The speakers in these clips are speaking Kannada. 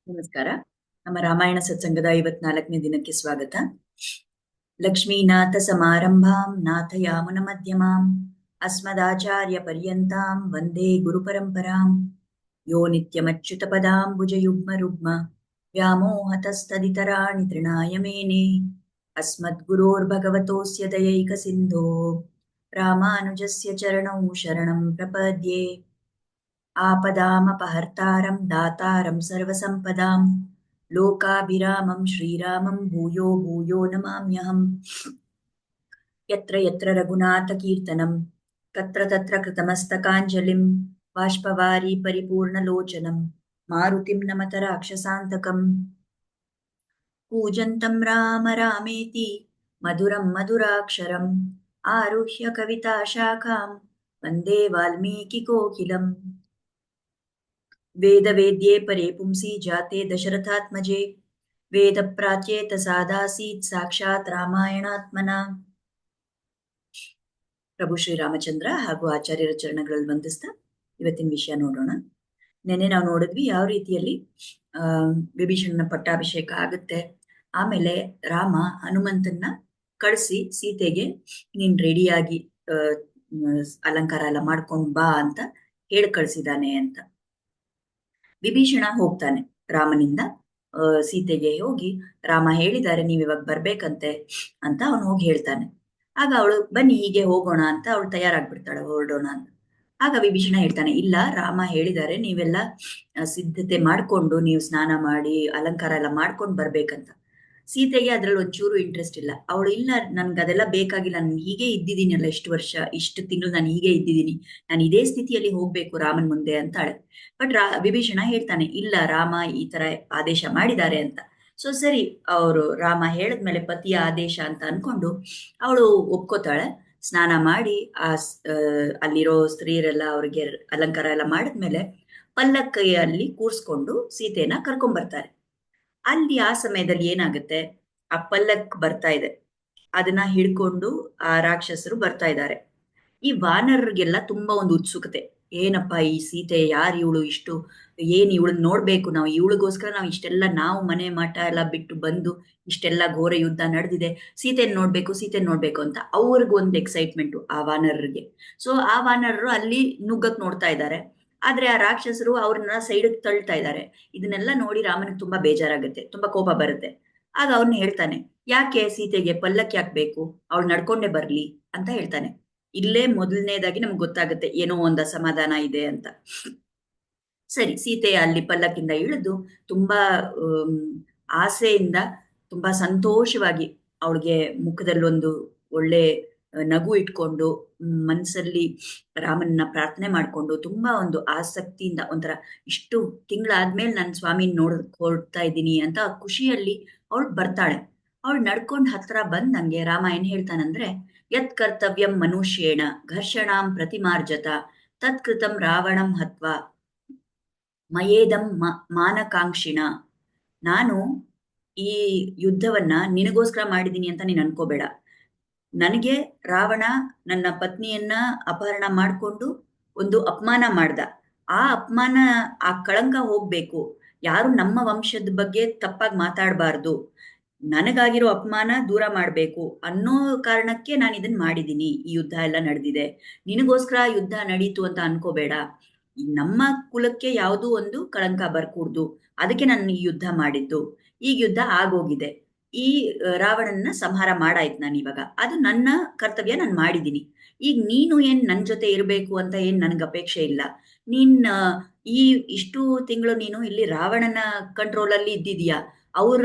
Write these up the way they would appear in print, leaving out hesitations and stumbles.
ನಮಸ್ಕಾರ. ನಮ್ಮ ರಾಮಾಯಣ ಸತ್ಸಂಗದ 54ನೇ ದಿನಕ್ಕೆ ಸ್ವಾಗತ. ಲಕ್ಷ್ಮೀನಾಥ ಸಮಾರಂಭಾಂ ನಾಥಯಾಮುನ ಮಧ್ಯಮಾಂ ಅಸ್ಮದಾಚಾರ್ಯ ಪರ್ಯಂತಾಂ ವಂದೇ ಗುರು ಪರಂಪರಾಂ. ಯೋ ನಿತ್ಯಮಚ್ಯುತ ಪದಾಂಬುಜಯುಗ್ಮ ರುಗ್ಮ ವ್ಯಾಮೋಹತಸ್ತದಿತರಾಣಿ ತೃಣಾಯ ಮೇನೆ ಅಸ್ಮದ್ಗುರೋರ್ಭಗವತೋಸ್ಯ ದಯೈಕ ಸಿಂಧೋ ರಾಮಾನುಜಸ್ಯ ಚರಣೌ ಶರಣಂ ಪ್ರಪದ್ಯೆ. आपदामपहर्तारं दातारं सर्वसम्पदां लोकाभिरामं श्रीरामं भूयो भूयो नमाम्यहम्. यत्र यत्र रघुनाथकीर्तनं तत्र तत्र कृतमस्तकाञ्जलिं बाष्पवारी परिपूर्णलोचनं मारुतिं नमत राक्षसान्तकम्. कूजन्तं राम रामेति मधुरं मधुराक्षरम् आरुह्य कविताशाखां वन्दे वाल्मीकिकोकिलम्. वेदवेद्ये परे पुंसि जाते दशरथात्मजे वेदप्राच्येत सादासीत् साक्षाತ್ ರಾಮಾಯಣಾತ್ಮನ. ಪ್ರಭು ಶ್ರೀರಾಮಚಂದ್ರ ಹಾಗೂ ಆಚಾರ್ಯರ ಚರಣಗಳಲ್ಲಿ ವಂದಿಸ್ತಾ ಇವತ್ತಿನ ವಿಷಯ ನೋಡೋಣ. ನೆನ್ನೆ ನಾವು ನೋಡಿದ್ವಿ ಯಾವ ರೀತಿಯಲ್ಲಿ ವಿಭೀಷಣನ ಪಟ್ಟಾಭಿಷೇಕ ಆಗುತ್ತೆ. ಆಮೇಲೆ ರಾಮ ಹನುಮಂತನ್ನ ಕಳಿಸಿ ಸೀತೆಗೆ ನೀನ್ ರೆಡಿಯಾಗಿ ಅಲಂಕಾರ ಎಲ್ಲ ಮಾಡ್ಕೊಂಡ್ ಬಾ ಅಂತ ಹೇಳಿ ಕಳಿಸಿದಾನೆ ಅಂತ. ವಿಭೀಷಣ ಹೋಗ್ತಾನೆ ರಾಮನಿಂದ ಸೀತೆಗೆ ಹೋಗಿ, ರಾಮ ಹೇಳಿದ್ದಾರೆ ನೀವ್ ಇವಾಗ ಬರ್ಬೇಕಂತೆ ಅಂತ ಅವನು ಹೋಗಿ ಹೇಳ್ತಾನೆ. ಆಗ ಅವಳು ಬನ್ನಿ ಹೀಗೆ ಹೋಗೋಣ ಅಂತ ಅವಳು ತಯಾರಾಗ್ಬಿಡ್ತಾಳೆ, ಹೊರಡೋಣ ಅಂತ. ಆಗ ವಿಭೀಷಣ ಹೇಳ್ತಾನೆ, ಇಲ್ಲ ರಾಮ ಹೇಳಿದ್ದಾರೆ ನೀವೆಲ್ಲ ಸಿದ್ಧತೆ ಮಾಡ್ಕೊಂಡು ನೀವು ಸ್ನಾನ ಮಾಡಿ ಅಲಂಕಾರ ಎಲ್ಲ ಮಾಡ್ಕೊಂಡು ಬರ್ಬೇಕಂತ. ಸೀತೆಗೆ ಅದ್ರಲ್ಲಿ ಒಂಚೂರು ಇಂಟ್ರೆಸ್ಟ್ ಇಲ್ಲ. ಅವಳು ಇಲ್ಲ, ನನ್ಗೆ ಅದೆಲ್ಲ ಬೇಕಾಗಿಲ್ಲ, ನಾನು ಹೀಗೆ ಇದ್ದಿದ್ದೀನಲ್ಲ, ಇಷ್ಟು ವರ್ಷ ಇಷ್ಟು ತಿಂಗಳು ನಾನು ಹೀಗೆ ಇದ್ದಿದ್ದೀನಿ, ನಾನು ಇದೇ ಸ್ಥಿತಿಯಲ್ಲಿ ಹೋಗ್ಬೇಕು ರಾಮನ್ ಮುಂದೆ ಅಂತಾಳೆ. ಬಟ್ ವಿಭೀಷಣ ಹೇಳ್ತಾನೆ, ಇಲ್ಲ ರಾಮ ಈ ತರ ಆದೇಶ ಮಾಡಿದ್ದಾರೆ ಅಂತ. ಸೊ ಸರಿ, ಅವರು ರಾಮ ಹೇಳಿದ್ಮೇಲೆ ಪತಿಯ ಆದೇಶ ಅಂತ ಅನ್ಕೊಂಡು ಅವಳು ಒಪ್ಕೋತಾಳೆ. ಸ್ನಾನ ಮಾಡಿ ಅಲ್ಲಿರೋ ಸ್ತ್ರೀಯರೆಲ್ಲ ಅವ್ರಿಗೆ ಅಲಂಕಾರ ಎಲ್ಲ ಮಾಡಿದ್ಮೇಲೆ ಪಲ್ಲಕ್ಕಿಯಲ್ಲಿ ಕೂರ್ಸ್ಕೊಂಡು ಸೀತೆನ ಕರ್ಕೊಂಡ್ ಬರ್ತಾರೆ. ಅಲ್ಲಿ ಆ ಸಮಯದಲ್ಲಿ ಏನಾಗುತ್ತೆ, ಆ ಪಲ್ಲಕ್ ಬರ್ತಾ ಇದೆ, ಅದನ್ನ ಹಿಡ್ಕೊಂಡು ಆ ರಾಕ್ಷಸರು ಬರ್ತಾ ಇದ್ದಾರೆ. ಈ ವಾನರರಿಗೆಲ್ಲ ತುಂಬಾ ಒಂದು ಉತ್ಸುಕತೆ, ಏನಪ್ಪಾ ಈ ಸೀತೆ ಯಾರು ಇವಳು, ಇಷ್ಟು ಏನ್ ಇವಳನ್ನ ನೋಡ್ಬೇಕು ನಾವು, ಇವಳಿಗೋಸ್ಕರ ನಾವು ಇಷ್ಟೆಲ್ಲ ನಾವು ಮನೆ ಮಠ ಎಲ್ಲ ಬಿಟ್ಟು ಬಂದು ಇಷ್ಟೆಲ್ಲ ಘೋರ ಯುದ್ಧ ನಡೆದಿದೆ, ಸೀತೆನ್ ನೋಡ್ಬೇಕು ಸೀತೆನ್ ನೋಡ್ಬೇಕು ಅಂತ ಅವ್ರಿಗೊಂದು ಎಕ್ಸೈಟ್ಮೆಂಟು ಆ ವಾನರರಿಗೆ. ಸೊ ಆ ವಾನರರು ಅಲ್ಲಿ ನುಗ್ಗಕ್ ನೋಡ್ತಾ ಇದ್ದಾರೆ, ಆದ್ರೆ ಆ ರಾಕ್ಷಸರು ಅವ್ರನ್ನ ಸೈಡ್ ತಳ್ತಾ ಇದ್ದಾರೆ. ಇದನ್ನೆಲ್ಲ ನೋಡಿ ರಾಮನಿಗೆ ತುಂಬಾ ಬೇಜಾರಾಗುತ್ತೆ, ತುಂಬಾ ಕೋಪ ಬರುತ್ತೆ. ಆಗ ಅವ್ರನ್ನ ಹೇಳ್ತಾನೆ, ಯಾಕೆ ಸೀತೆಗೆ ಪಲ್ಲಕ್ ಯಾಕೆ ಬೇಕು, ಅವಳು ನಡ್ಕೊಂಡೇ ಬರ್ಲಿ ಅಂತ ಹೇಳ್ತಾನೆ. ಇಲ್ಲೇ ಮೊದಲನೇದಾಗಿ ನಮ್ಗೆ ಗೊತ್ತಾಗುತ್ತೆ ಏನೋ ಒಂದು ಅಸಮಾಧಾನ ಇದೆ ಅಂತ. ಸರಿ, ಸೀತೆ ಅಲ್ಲಿ ಪಲ್ಲಕ್ಕಿಂದ ಇಳಿದು ತುಂಬಾ ಆಸೆಯಿಂದ ತುಂಬಾ ಸಂತೋಷವಾಗಿ ಅವಳಿಗೆ ಮುಖದಲ್ಲಿ ಒಂದು ಒಳ್ಳೆ ನಗು ಇಟ್ಕೊಂಡು ಮನ್ಸಲ್ಲಿ ರಾಮನ್ನ ಪ್ರಾರ್ಥನೆ ಮಾಡ್ಕೊಂಡು ತುಂಬಾ ಒಂದು ಆಸಕ್ತಿಯಿಂದ, ಒಂಥರ ಇಷ್ಟು ತಿಂಗಳಾದ್ಮೇಲೆ ನನ್ನ ಸ್ವಾಮಿನ ಹೊರಡ್ತಾ ಇದ್ದೀನಿ ಅಂತ ಖುಷಿಯಲ್ಲಿ ಅವಳು ಬರ್ತಾಳೆ. ಅವಳು ನಡ್ಕೊಂಡ್ ಹತ್ರ ಬಂದಂಗೆ ರಾಮ ಏನ್ ಹೇಳ್ತಾನಂದ್ರೆ, ಯತ್ ಕರ್ತವ್ಯಂ ಮನುಷ್ಯೇಣ ಘರ್ಷಣಾಂ ಪ್ರತಿಮಾರ್ಜತ ತತ್ಕೃತಂ ರಾವಣಂ ಹತ್ವಾ ಮಯೇದಂ ಮಾನಕಾಂಕ್ಷಿಣ. ನಾನು ಈ ಯುದ್ಧವನ್ನ ನಿನಗೋಸ್ಕರ ಮಾಡಿದೀನಿ ಅಂತ ನೀನ್ ಅನ್ಕೋಬೇಡ. ನನಗೆ ರಾವಣ ನನ್ನ ಪತ್ನಿಯನ್ನ ಅಪಹರಣ ಮಾಡ್ಕೊಂಡು ಒಂದು ಅಪಮಾನ ಮಾಡ್ದ. ಆ ಅಪಮಾನ, ಆ ಕಳಂಕ ಹೋಗ್ಬೇಕು, ಯಾರು ನಮ್ಮ ವಂಶದ ಬಗ್ಗೆ ತಪ್ಪಾಗಿ ಮಾತಾಡಬಾರ್ದು, ನನಗಾಗಿರೋ ಅಪಮಾನ ದೂರ ಮಾಡ್ಬೇಕು ಅನ್ನೋ ಕಾರಣಕ್ಕೆ ನಾನು ಇದನ್ನ ಮಾಡಿದೀನಿ. ಈ ಯುದ್ಧ ಎಲ್ಲ ನಡೆದಿದೆ, ನಿನಗೋಸ್ಕರ ಯುದ್ಧ ನಡೀತು ಅಂತ ಅನ್ಕೋಬೇಡ. ನಮ್ಮ ಕುಲಕ್ಕೆ ಯಾವುದೂ ಒಂದು ಕಳಂಕ ಬರ್ಕೂಡ್ದು, ಅದಕ್ಕೆ ನಾನು ಈ ಯುದ್ಧ ಮಾಡಿದ್ದು. ಈಗ ಯುದ್ಧ ಆಗೋಗಿದೆ, ಈ ರಾವಣನ್ನ ಸಂಹಾರ ಮಾಡಾಯ್ತು ನಾನು ಇವಾಗ, ಅದು ನನ್ನ ಕರ್ತವ್ಯ, ನಾನು ಮಾಡಿದೀನಿ. ಈಗ ನೀನು ಏನ್ ನನ್ ಜೊತೆ ಇರ್ಬೇಕು ಅಂತ ಏನ್ ನನ್ಗೆ ಅಪೇಕ್ಷೆ ಇಲ್ಲ. ನೀನ್ ಈ ಇಷ್ಟು ತಿಂಗಳು ನೀನು ಇಲ್ಲಿ ರಾವಣನ ಕಂಟ್ರೋಲ್ ಅಲ್ಲಿ ಇದ್ದಿದೀಯಾ, ಅವ್ರ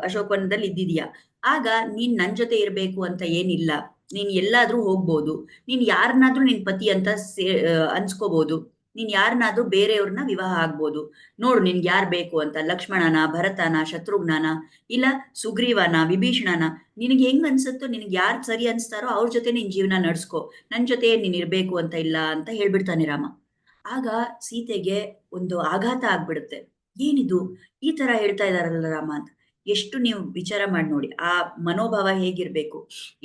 ಅಶೋಕವನದಲ್ಲಿ ಇದ್ದಿದೀಯಾ. ಆಗ ನೀನ್ ನನ್ ಜೊತೆ ಇರ್ಬೇಕು ಅಂತ ಏನಿಲ್ಲ, ನೀನ್ ಎಲ್ಲಾದ್ರೂ ಹೋಗ್ಬೋದು, ನೀನ್ ಯಾರನ್ನಾದ್ರೂ ನಿನ್ ಪತಿ ಅಂತ ಅನ್ಸ್ಕೋಬಹುದು, ನೀನ್ ಯಾರನ್ನಾದ್ರೂ ಬೇರೆಯವ್ರನ್ನ ವಿವಾಹ ಆಗ್ಬೋದು. ನೋಡು ನಿನ್ಗೆ ಯಾರ್ ಬೇಕು ಅಂತ, ಲಕ್ಷ್ಮಣನ, ಭರತನ, ಶತ್ರುಘ್ನನ, ಇಲ್ಲ ಸುಗ್ರೀವನ, ವಿಭೀಷಣನ, ನಿನಗೆ ಹೆಂಗ್ ಅನ್ಸುತ್ತೋ, ನಿನಗೆ ಯಾರು ಸರಿ ಅನ್ಸ್ತಾರೋ ಅವ್ರ ಜೊತೆ ನಿನ್ ಜೀವನ ನಡ್ಸ್ಕೋ, ನನ್ ಜೊತೆ ನೀನ್ ಇರ್ಬೇಕು ಅಂತ ಇಲ್ಲ ಅಂತ ಹೇಳ್ಬಿಡ್ತಾನೆ ರಾಮ. ಆಗ ಸೀತೆಗೆ ಒಂದು ಆಘಾತ ಆಗ್ಬಿಡುತ್ತೆ, ಏನಿದು ಈ ತರ ಹೇಳ್ತಾ ಇದಾರಲ್ಲ ರಾಮ ಅಂತ. ಎಷ್ಟು ನೀವು ವಿಚಾರ ಮಾಡಿ ನೋಡಿ ಆ ಮನೋಭಾವ ಹೇಗಿರ್ಬೇಕು.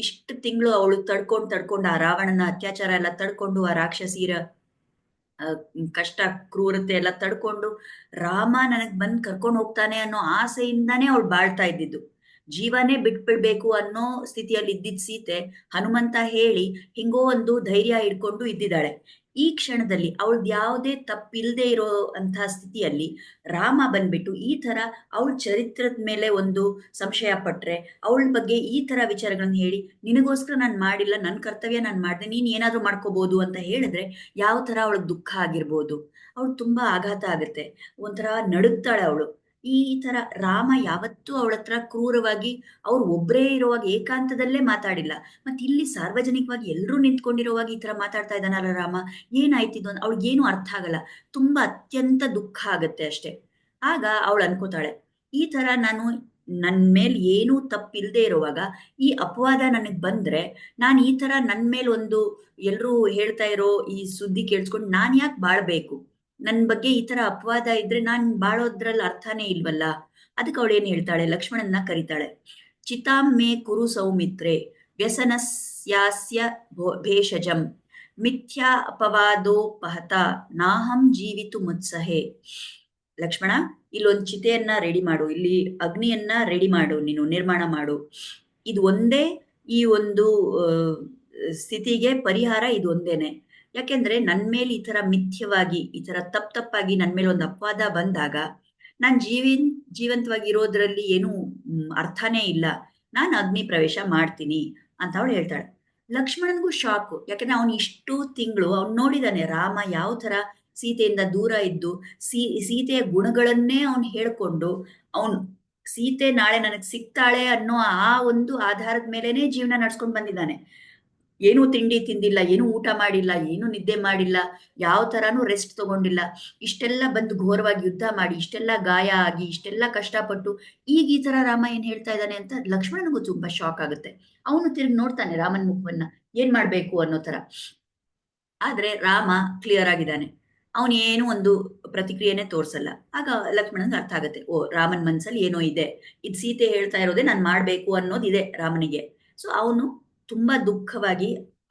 ಇಷ್ಟು ತಿಂಗಳು ಅವಳು ತಡ್ಕೊಂಡು ಆ ರಾವಣನ ಅತ್ಯಾಚಾರ ಎಲ್ಲ ತಡ್ಕೊಂಡು ಆ ರಾಕ್ಷಸೀರ ಆ, ಕಷ್ಟ ಕ್ರೂರತೆ ಎಲ್ಲ ತಡ್ಕೊಂಡು ರಾಮ ನನಗ್ ಬಂದ್ ಕರ್ಕೊಂಡು ಹೋಗ್ತಾನೆ ಅನ್ನೋ ಆಸೆಯಿಂದಾನೇ ಅವಳು ಬಾಳ್ತಾ ಇದ್ದಿದ್ದು. ಜೀವನೇ ಬಿಟ್ಬಿಡ್ಬೇಕು ಅನ್ನೋ ಸ್ಥಿತಿಯಲ್ಲಿ ಇದ್ದಿದ್ ಸೀತೆ ಹನುಮಂತ ಹೇಳಿ ಹಿಂಗೋ ಒಂದು ಧೈರ್ಯ ಹಿಡ್ಕೊಂಡು ಇದ್ದಿದ್ದಾಳೆ. ಈ ಕ್ಷಣದಲ್ಲಿ ಅವಳದ್ ಯಾವುದೇ ತಪ್ಪಿಲ್ದೇ ಇರೋ ಅಂತಹ ಸ್ಥಿತಿಯಲ್ಲಿ ರಾಮ ಬಂದ್ಬಿಟ್ಟು ಈ ತರ ಅವಳ ಚರಿತ್ರದ ಮೇಲೆ ಒಂದು ಸಂಶಯ ಪಟ್ರೆ, ಅವಳ ಬಗ್ಗೆ ಈ ತರ ವಿಚಾರಗಳನ್ನ ಹೇಳಿ, ನಿನಗೋಸ್ಕರ ನಾನು ಮಾಡಿಲ್ಲ, ನನ್ನ ಕರ್ತವ್ಯ ನಾನು ಮಾಡಿದೆ, ನೀನ್ ಏನಾದ್ರೂ ಮಾಡ್ಕೋಬಹುದು ಅಂತ ಹೇಳಿದ್ರೆ ಯಾವ ತರ ಅವಳಿಗೆ ದುಃಖ ಆಗಿರ್ಬೋದು. ಅವಳು ತುಂಬಾ ಆಘಾತ ಆಗುತ್ತೆ, ಒಂಥರ ನಡುಗ್ತಾಳೆ ಅವಳು. ಈ ತರ ರಾಮ ಯಾವತ್ತೂ ಅವಳ ಹತ್ರ ಕ್ರೂರವಾಗಿ, ಅವ್ರು ಒಬ್ರೇ ಇರುವಾಗ ಏಕಾಂತದಲ್ಲೇ ಮಾತಾಡಿಲ್ಲ. ಮತ್ತೆ ಇಲ್ಲಿ ಸಾರ್ವಜನಿಕವಾಗಿ ಎಲ್ಲರೂ ನಿಂತ್ಕೊಂಡಿರುವಾಗ ಈ ತರ ಮಾತಾಡ್ತಾ ಇದ್ದಾನಲ್ಲ ರಾಮ, ಏನಾಯ್ತಿದ್ದು ಅಂತ ಅವಳಿಗೇನು ಅರ್ಥ ಆಗಲ್ಲ. ತುಂಬಾ ಅತ್ಯಂತ ದುಃಖ ಆಗತ್ತೆ ಅಷ್ಟೇ. ಆಗ ಅವಳು ಅನ್ಕೋತಾಳೆ, ಈ ತರ ನಾನು ನನ್ ಮೇಲ್ ಏನೂ ತಪ್ಪಿಲ್ದೇ ಇರುವಾಗ ಈ ಅಪವಾದ ನನಗ್ ಬಂದ್ರೆ, ನಾನ್ ಈ ತರ ನನ್ ಮೇಲ್ ಒಂದು ಎಲ್ರೂ ಹೇಳ್ತಾ ಇರೋ ಈ ಸುದ್ದಿ ಕೇಳಿಸ್ಕೊಂಡು ನಾನ್ ಯಾಕೆ ಬಾಳ್ಬೇಕು? ನನ್ ಬಗ್ಗೆ ಈ ತರ ಅಪವಾದ ಇದ್ರೆ ನಾನ್ ಬಾಳೋದ್ರಲ್ಲಿ ಅರ್ಥನೇ ಇಲ್ವಲ್ಲ. ಅದಕ್ಕೆ ಅವಳು ಏನ್ ಹೇಳ್ತಾಳೆ, ಲಕ್ಷ್ಮಣನ್ನ ಕರೀತಾಳೆ. ಚಿತಾಂ ಮೇ ಕುರು ಸೌಮಿತ್ರೆ ವ್ಯಸನಸ್ಯಾಸ್ಯ ಭೇಷಜಂ ಮಿಥ್ಯಾ ಅಪವಾದೋಪಹತ ನಾಹಂ ಜೀವಿತು ಮುತ್ಸಹೆ. ಲಕ್ಷ್ಮಣ, ಇಲ್ಲೊಂದು ಚಿತೆಯನ್ನ ರೆಡಿ ಮಾಡು, ಇಲ್ಲಿ ಅಗ್ನಿಯನ್ನ ರೆಡಿ ಮಾಡು, ನೀನು ನಿರ್ಮಾಣ ಮಾಡು. ಇದು ಒಂದೇ ಈ ಒಂದು ಸ್ಥಿತಿಗೆ ಪರಿಹಾರ, ಇದು ಒಂದೇನೆ. ಯಾಕೆಂದ್ರೆ ನನ್ ಮೇಲೆ ಈ ತರ ಮಿಥ್ಯವಾಗಿ, ಈ ತರ ತಪ್ಪಾಗಿ ನನ್ ಮೇಲೆ ಒಂದು ಅಪವಾದ ಬಂದಾಗ ನಾನ್ ಜೀವಂತವಾಗಿ ಇರೋದ್ರಲ್ಲಿ ಏನು ಅರ್ಥನೇ ಇಲ್ಲ. ನಾನು ಅಗ್ನಿ ಪ್ರವೇಶ ಮಾಡ್ತೀನಿ ಅಂತ ಅವಳು ಹೇಳ್ತಾಳೆ. ಲಕ್ಷ್ಮಣನ್ಗೂ ಶಾಕು, ಯಾಕಂದ್ರೆ ಅವನು ಇಷ್ಟು ತಿಂಗಳು ಅವ್ನು ನೋಡಿದಾನೆ ರಾಮ ಯಾವ ತರ ಸೀತೆಯಿಂದ ದೂರ ಇದ್ದು ಸೀತೆಯ ಗುಣಗಳನ್ನೇ ಅವನು ಹೇಳ್ಕೊಂಡು, ಅವನು ಸೀತೆ ನಾಳೆ ನನಗ್ ಸಿಗ್ತಾಳೆ ಅನ್ನೋ ಆ ಒಂದು ಆಧಾರದ ಮೇಲೆನೆ ಜೀವನ ನಡ್ಸ್ಕೊಂಡ್ ಬಂದಿದ್ದಾನೆ. ಏನೂ ತಿಂಡಿ ತಿಂದಿಲ್ಲ, ಏನೂ ಊಟ ಮಾಡಿಲ್ಲ, ಏನೂ ನಿದ್ದೆ ಮಾಡಿಲ್ಲ, ಯಾವ ತರಾನು ರೆಸ್ಟ್ ತಗೊಂಡಿಲ್ಲ. ಇಷ್ಟೆಲ್ಲ ಬಂದು ಘೋರವಾಗಿ ಯುದ್ಧ ಮಾಡಿ, ಇಷ್ಟೆಲ್ಲ ಗಾಯ ಆಗಿ, ಇಷ್ಟೆಲ್ಲ ಕಷ್ಟಪಟ್ಟು ಈಗ ಈ ತರ ರಾಮ ಏನ್ ಹೇಳ್ತಾ ಇದ್ದಾನೆ ಅಂತ ಲಕ್ಷ್ಮಣನಿಗೂ ತುಂಬಾ ಶಾಕ್ ಆಗುತ್ತೆ. ಅವನು ತಿರುಗಿ ನೋಡ್ತಾನೆ ರಾಮನ್ ಮುಖವನ್ನ, ಏನ್ ಮಾಡ್ಬೇಕು ಅನ್ನೋ ತರ. ಆದ್ರೆ ರಾಮ ಕ್ಲಿಯರ್ ಆಗಿದ್ದಾನೆ, ಅವನೇನು ಒಂದು ಪ್ರತಿಕ್ರಿಯೆನೆ ತೋರ್ಸಲ್ಲ. ಆಗ ಲಕ್ಷ್ಮಣನ್ಗೆ ಅರ್ಥ ಆಗುತ್ತೆ, ಓ ರಾಮನ್ ಮನ್ಸಲ್ಲಿ ಏನೋ ಇದೆ, ಇದು ಸೀತೆ ಹೇಳ್ತಾ ಇರೋದೇ ನಾನ್ ಮಾಡ್ಬೇಕು ಅನ್ನೋದಿದೆ ರಾಮನಿಗೆ. ಸೊ ಅವನು ತುಂಬಾ ದುಃಖವಾಗಿ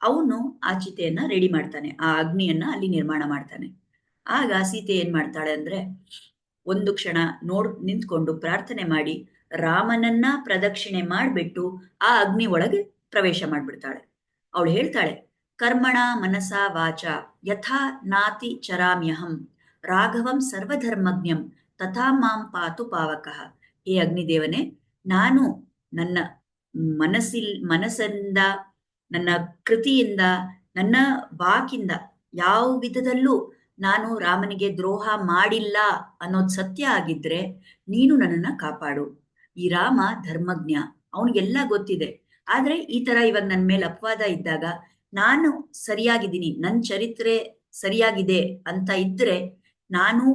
ಅವನು ಆ ಚಿತೆಯನ್ನ ರೆಡಿ ಮಾಡ್ತಾನೆ, ಆ ಅಗ್ನಿಯನ್ನ ಅಲ್ಲಿ ನಿರ್ಮಾಣ ಮಾಡ್ತಾನೆ. ಆಗ ಸೀತೆ ಏನ್ ಮಾಡ್ತಾಳೆ ಅಂದ್ರೆ, ಒಂದು ಕ್ಷಣ ನಿಂತ್ಕೊಂಡು ಪ್ರಾರ್ಥನೆ ಮಾಡಿ ರಾಮನನ್ನ ಪ್ರದಕ್ಷಿಣೆ ಮಾಡ್ಬಿಟ್ಟು ಆ ಅಗ್ನಿ ಒಳಗೆ ಪ್ರವೇಶ ಮಾಡ್ಬಿಡ್ತಾಳೆ. ಅವಳು ಹೇಳ್ತಾಳೆ, ಕರ್ಮಣ ಮನಸ ವಾಚ ಯಥಾ ನಾತಿ ಚರಾಮ್ಯಹಂ ರಾಘವಂ ಸರ್ವಧರ್ಮಜ್ಞಂ ತಥಾ ಮಾಂ ಪಾತು ಪಾವಕಃ. ಹೇ ಅಗ್ನಿದೇವನೇ, ನಾನು ನನ್ನ ಮನಸ್ಸಿಂದ, ನನ್ನ ಕೃತಿಯಿಂದ, ನನ್ನ ವಾಕಿಂದ ಯಾವ ವಿಧದಲ್ಲೂ ನಾನು ರಾಮನಿಗೆ ದ್ರೋಹ ಮಾಡಿಲ್ಲ ಅನ್ನೋದು ಸತ್ಯ ಆಗಿದ್ರೆ ನೀನು ನನ್ನನ್ನ ಕಾಪಾಡು. ಈ ರಾಮ ಧರ್ಮಜ್ಞ, ಅವನಿಗೆಲ್ಲ ಗೊತ್ತಿದೆ. ಆದ್ರೆ ಈ ತರ ಇವಾಗ ನನ್ನ ಮೇಲೆ ಅಪವಾದ ಇದ್ದಾಗ ನಾನು ಸರಿಯಾಗಿದ್ದೀನಿ, ನನ್ನ ಚರಿತ್ರೆ ಸರಿಯಾಗಿದೆ ಅಂತ ಇದ್ರೆ, ನಾನು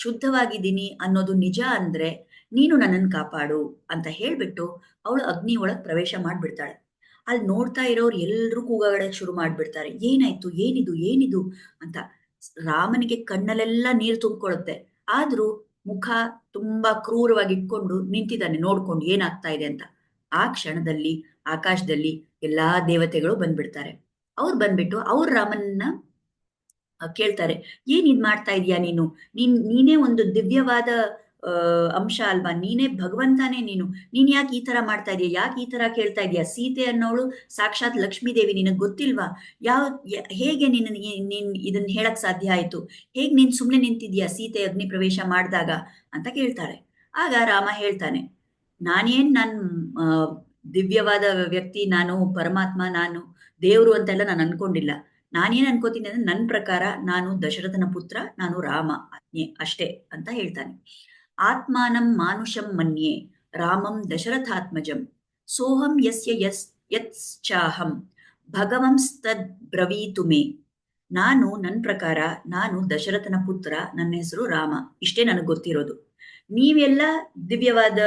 ಶುದ್ಧವಾಗಿದ್ದೀನಿ ಅನ್ನೋದು ನಿಜ ಅಂದ್ರೆ ನೀನು ನನ್ನನ್ನು ಕಾಪಾಡು ಅಂತ ಹೇಳ್ಬಿಟ್ಟು ಅವಳು ಅಗ್ನಿ ಒಳಗ್ ಪ್ರವೇಶ ಮಾಡ್ಬಿಡ್ತಾಳೆ. ಅಲ್ಲಿ ನೋಡ್ತಾ ಇರೋರು ಎಲ್ರೂ ಕೂಗಾಡಕ್ ಶುರು ಮಾಡ್ಬಿಡ್ತಾರೆ, ಏನಾಯ್ತು, ಏನಿದು ಏನಿದು ಅಂತ. ರಾಮನಿಗೆ ಕಣ್ಣಲ್ಲೆಲ್ಲ ನೀರು ತುಂಬಿಕೊಳ್ಳುತ್ತೆ, ಆದ್ರೂ ಮುಖ ತುಂಬಾ ಕ್ರೂರವಾಗಿ ಇಟ್ಕೊಂಡು ನಿಂತಿದ್ದಾನೆ ನೋಡ್ಕೊಂಡು ಏನಾಗ್ತಾ ಇದೆ ಅಂತ. ಆ ಕ್ಷಣದಲ್ಲಿ ಆಕಾಶದಲ್ಲಿ ಎಲ್ಲಾ ದೇವತೆಗಳು ಬಂದ್ಬಿಡ್ತಾರೆ. ಅವ್ರು ಬಂದ್ಬಿಟ್ಟು ಅವ್ರ ರಾಮನನ್ನ ಕೇಳ್ತಾರೆ, ಏನ್ ಇದ್ ಮಾಡ್ತಾ ಇದೀಯಾ ನೀನು, ನೀನೇ ಒಂದು ದಿವ್ಯವಾದ ಅಂಶ ಅಲ್ವಾ, ನೀನೇ ಭಗವಂತನೇ, ನೀನ್ ಯಾಕೆ ಈ ತರ ಮಾಡ್ತಾ ಇದೀಯ, ಯಾಕೆ ಈ ತರ ಕೇಳ್ತಾ ಇದೀಯ? ಸೀತೆ ಅನ್ನೋಳು ಸಾಕ್ಷಾತ್ ಲಕ್ಷ್ಮೀ ದೇವಿ, ನಿನಗ್ ಗೊತ್ತಿಲ್ವಾ? ಹೇಗೆ ನೀನ್ ಇದನ್ನ ಹೇಳಕ್ ಸಾಧ್ಯ ಆಯ್ತು? ಹೇಗ್ ನೀನ್ ಸುಮ್ನೆ ನಿಂತಿದ್ಯಾ ಸೀತೆ ಅಗ್ನಿ ಪ್ರವೇಶ ಮಾಡಿದಾಗ ಅಂತ ಕೇಳ್ತಾಳೆ. ಆಗ ರಾಮ ಹೇಳ್ತಾನೆ, ನಾನ್ ದಿವ್ಯವಾದ ವ್ಯಕ್ತಿ, ನಾನು ಪರಮಾತ್ಮ, ನಾನು ದೇವ್ರು ಅಂತೆಲ್ಲ ನಾನು ಅನ್ಕೊಂಡಿಲ್ಲ. ನಾನೇನ್ ಅನ್ಕೋತೀನಿ ಅಂದ್ರೆ, ನನ್ನ ಪ್ರಕಾರ ನಾನು ದಶರಥನ ಪುತ್ರ, ನಾನು ರಾಮ ಅಷ್ಟೇ ಅಂತ ಹೇಳ್ತಾನೆ. ಆತ್ಮಾನಂ ಮಾನುಷಂ ಮನ್ಯೆ ರಾಮಂ ದಶರಥಾತ್ಮಜಂ ಸೋಹಂ ಯತ್ಚಾಹಂ ಭಗವಂಸ್ತದ್ ಬ್ರವೀತು ಮೇ. ನನ್ನ ಪ್ರಕಾರ ನಾನು ದಶರಥನ ಪುತ್ರ, ನನ್ನ ಹೆಸರು ರಾಮ, ಇಷ್ಟೇ ನನಗೆ ಗೊತ್ತಿರೋದು. ನೀವೆಲ್ಲ ದಿವ್ಯವಾದ,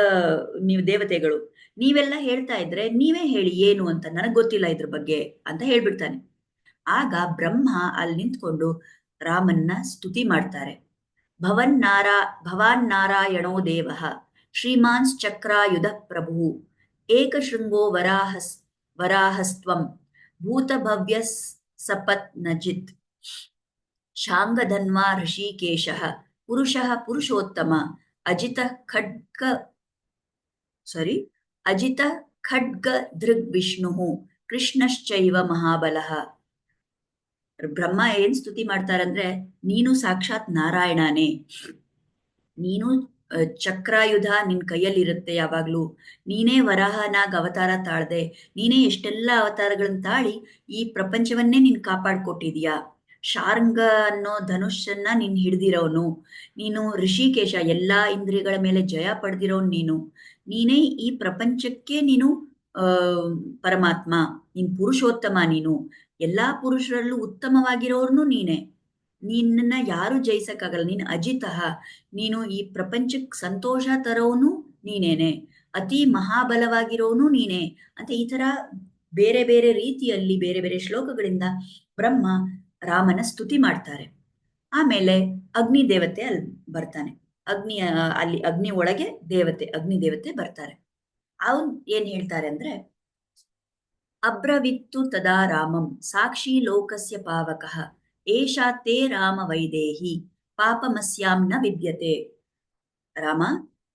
ನೀವು ದೇವತೆಗಳು, ನೀವೆಲ್ಲ ಹೇಳ್ತಾ ಇದ್ರೆ ನೀವೇ ಹೇಳಿ ಏನು ಅಂತ, ನನಗ್ ಗೊತ್ತಿಲ್ಲ ಇದ್ರ ಬಗ್ಗೆ ಅಂತ ಹೇಳ್ಬಿಡ್ತಾನೆ. ಆಗ ಬ್ರಹ್ಮ ಅಲ್ಲಿ ನಿಂತ್ಕೊಂಡು ರಾಮನ್ನ ಸ್ತುತಿ ಮಾಡ್ತಾರೆ. ಭವಾನ್ ನಾರಾಯಣೋ ದೇವಃ ಶ್ರೀಮಾನ್ ಚಕ್ರಾಯುಧ ಪ್ರಭು ಏಕಶೃಂಗೋ ವರಾಹಸ್ತ್ವಂ ಭೂತ ಭವ್ಯ ಸಪತ್ ನಜಿತ್. ಶಾಂಗಧನ್ವಾ ಋಷಿಕೇಶಃ ಪುರುಷಃ ಪುರುಷೋತ್ತಮ ಅಜಿತ ಖಡ್ಗ ಸಾರಿ ಅಜಿತ ಖಡ್ಗ ದೃಗ್ ವಿಷ್ಣು ಕೃಷ್ಣಶ್ಚೈವ ಮಹಾಬಲಃ. ಬ್ರಹ್ಮ ಏನ್ ಸ್ತುತಿ ಮಾಡ್ತಾರಂದ್ರೆ, ನೀನು ಸಾಕ್ಷಾತ್ ನಾರಾಯಣನೇ, ನೀನು ಚಕ್ರಾಯುಧ ನಿನ್ ಕೈಯಲ್ಲಿರುತ್ತೆ ಯಾವಾಗ್ಲೂ, ನೀನೇ ವರಾಹನಾಗ್ ಅವತಾರ ತಾಳ್ದೆ, ನೀನೇ ಎಷ್ಟೆಲ್ಲ ಅವತಾರಗಳನ್ನ ತಾಳಿ ಈ ಪ್ರಪಂಚವನ್ನೇ ನೀನ್ ಕಾಪಾಡ್ಕೊಟ್ಟಿದ್ಯಾ, ಶಾರ್ಂಗ ಅನ್ನೋ ಧನುಷನ್ನ ನೀನ್ ಹಿಡ್ದಿರೋನು, ನೀನು ಋಷಿಕೇಶ ಎಲ್ಲಾ ಇಂದ್ರಿಯಗಳ ಮೇಲೆ ಜಯ ಪಡೆದಿರೋನು ನೀನು, ನೀನೇ ಈ ಪ್ರಪಂಚಕ್ಕೆ ನೀನು ಆ ಪರಮಾತ್ಮ, ನೀನ್ ಪುರುಷೋತ್ತಮ, ನೀನು ಎಲ್ಲಾ ಪುರುಷರಲ್ಲೂ ಉತ್ತಮವಾಗಿರೋರ್ನು ನೀನೆ, ನಿನ್ನನ್ನ ಯಾರು ಜಯಿಸಕ್ಕಾಗಲ್ಲ, ನೀನು ಅಜಿತಃ, ನೀನು ಈ ಪ್ರಪಂಚಕ್ಕೆ ಸಂತೋಷ ತರೋನು ನೀನೇನೆ, ಅತಿ ಮಹಾಬಲವಾಗಿರೋನು ನೀನೆ ಅಂತ ಈ ತರ ಬೇರೆ ಬೇರೆ ರೀತಿಯಲ್ಲಿ ಬೇರೆ ಬೇರೆ ಶ್ಲೋಕಗಳಿಂದ ಬ್ರಹ್ಮ ರಾಮನ ಸ್ತುತಿ ಮಾಡ್ತಾರೆ. ಆಮೇಲೆ ಅಗ್ನಿ ದೇವತೆ ಅಲ್ಲಿ ಬರ್ತಾನೆ, ಅಲ್ಲಿ ಅಗ್ನಿ ಒಳಗೆ ಅಗ್ನಿ ದೇವತೆ ಬರ್ತಾರೆ. ಅವನ್ ಏನ್ ಹೇಳ್ತಾರೆ ಅಂದ್ರೆ, ಅಬ್ರವಿತ್ತು ತದಾ ರಾಮಂ ಸಾಕ್ಷಿ ಲೋಕಸ್ಯ ಪಾವಕಃ ಏಷಾ ತೇ ರಾಮ ವೈದೇಹಿ ಪಾಪಮಸ್ಯಾಂ ನ ವಿದ್ಯತೆ. ರಾಮ,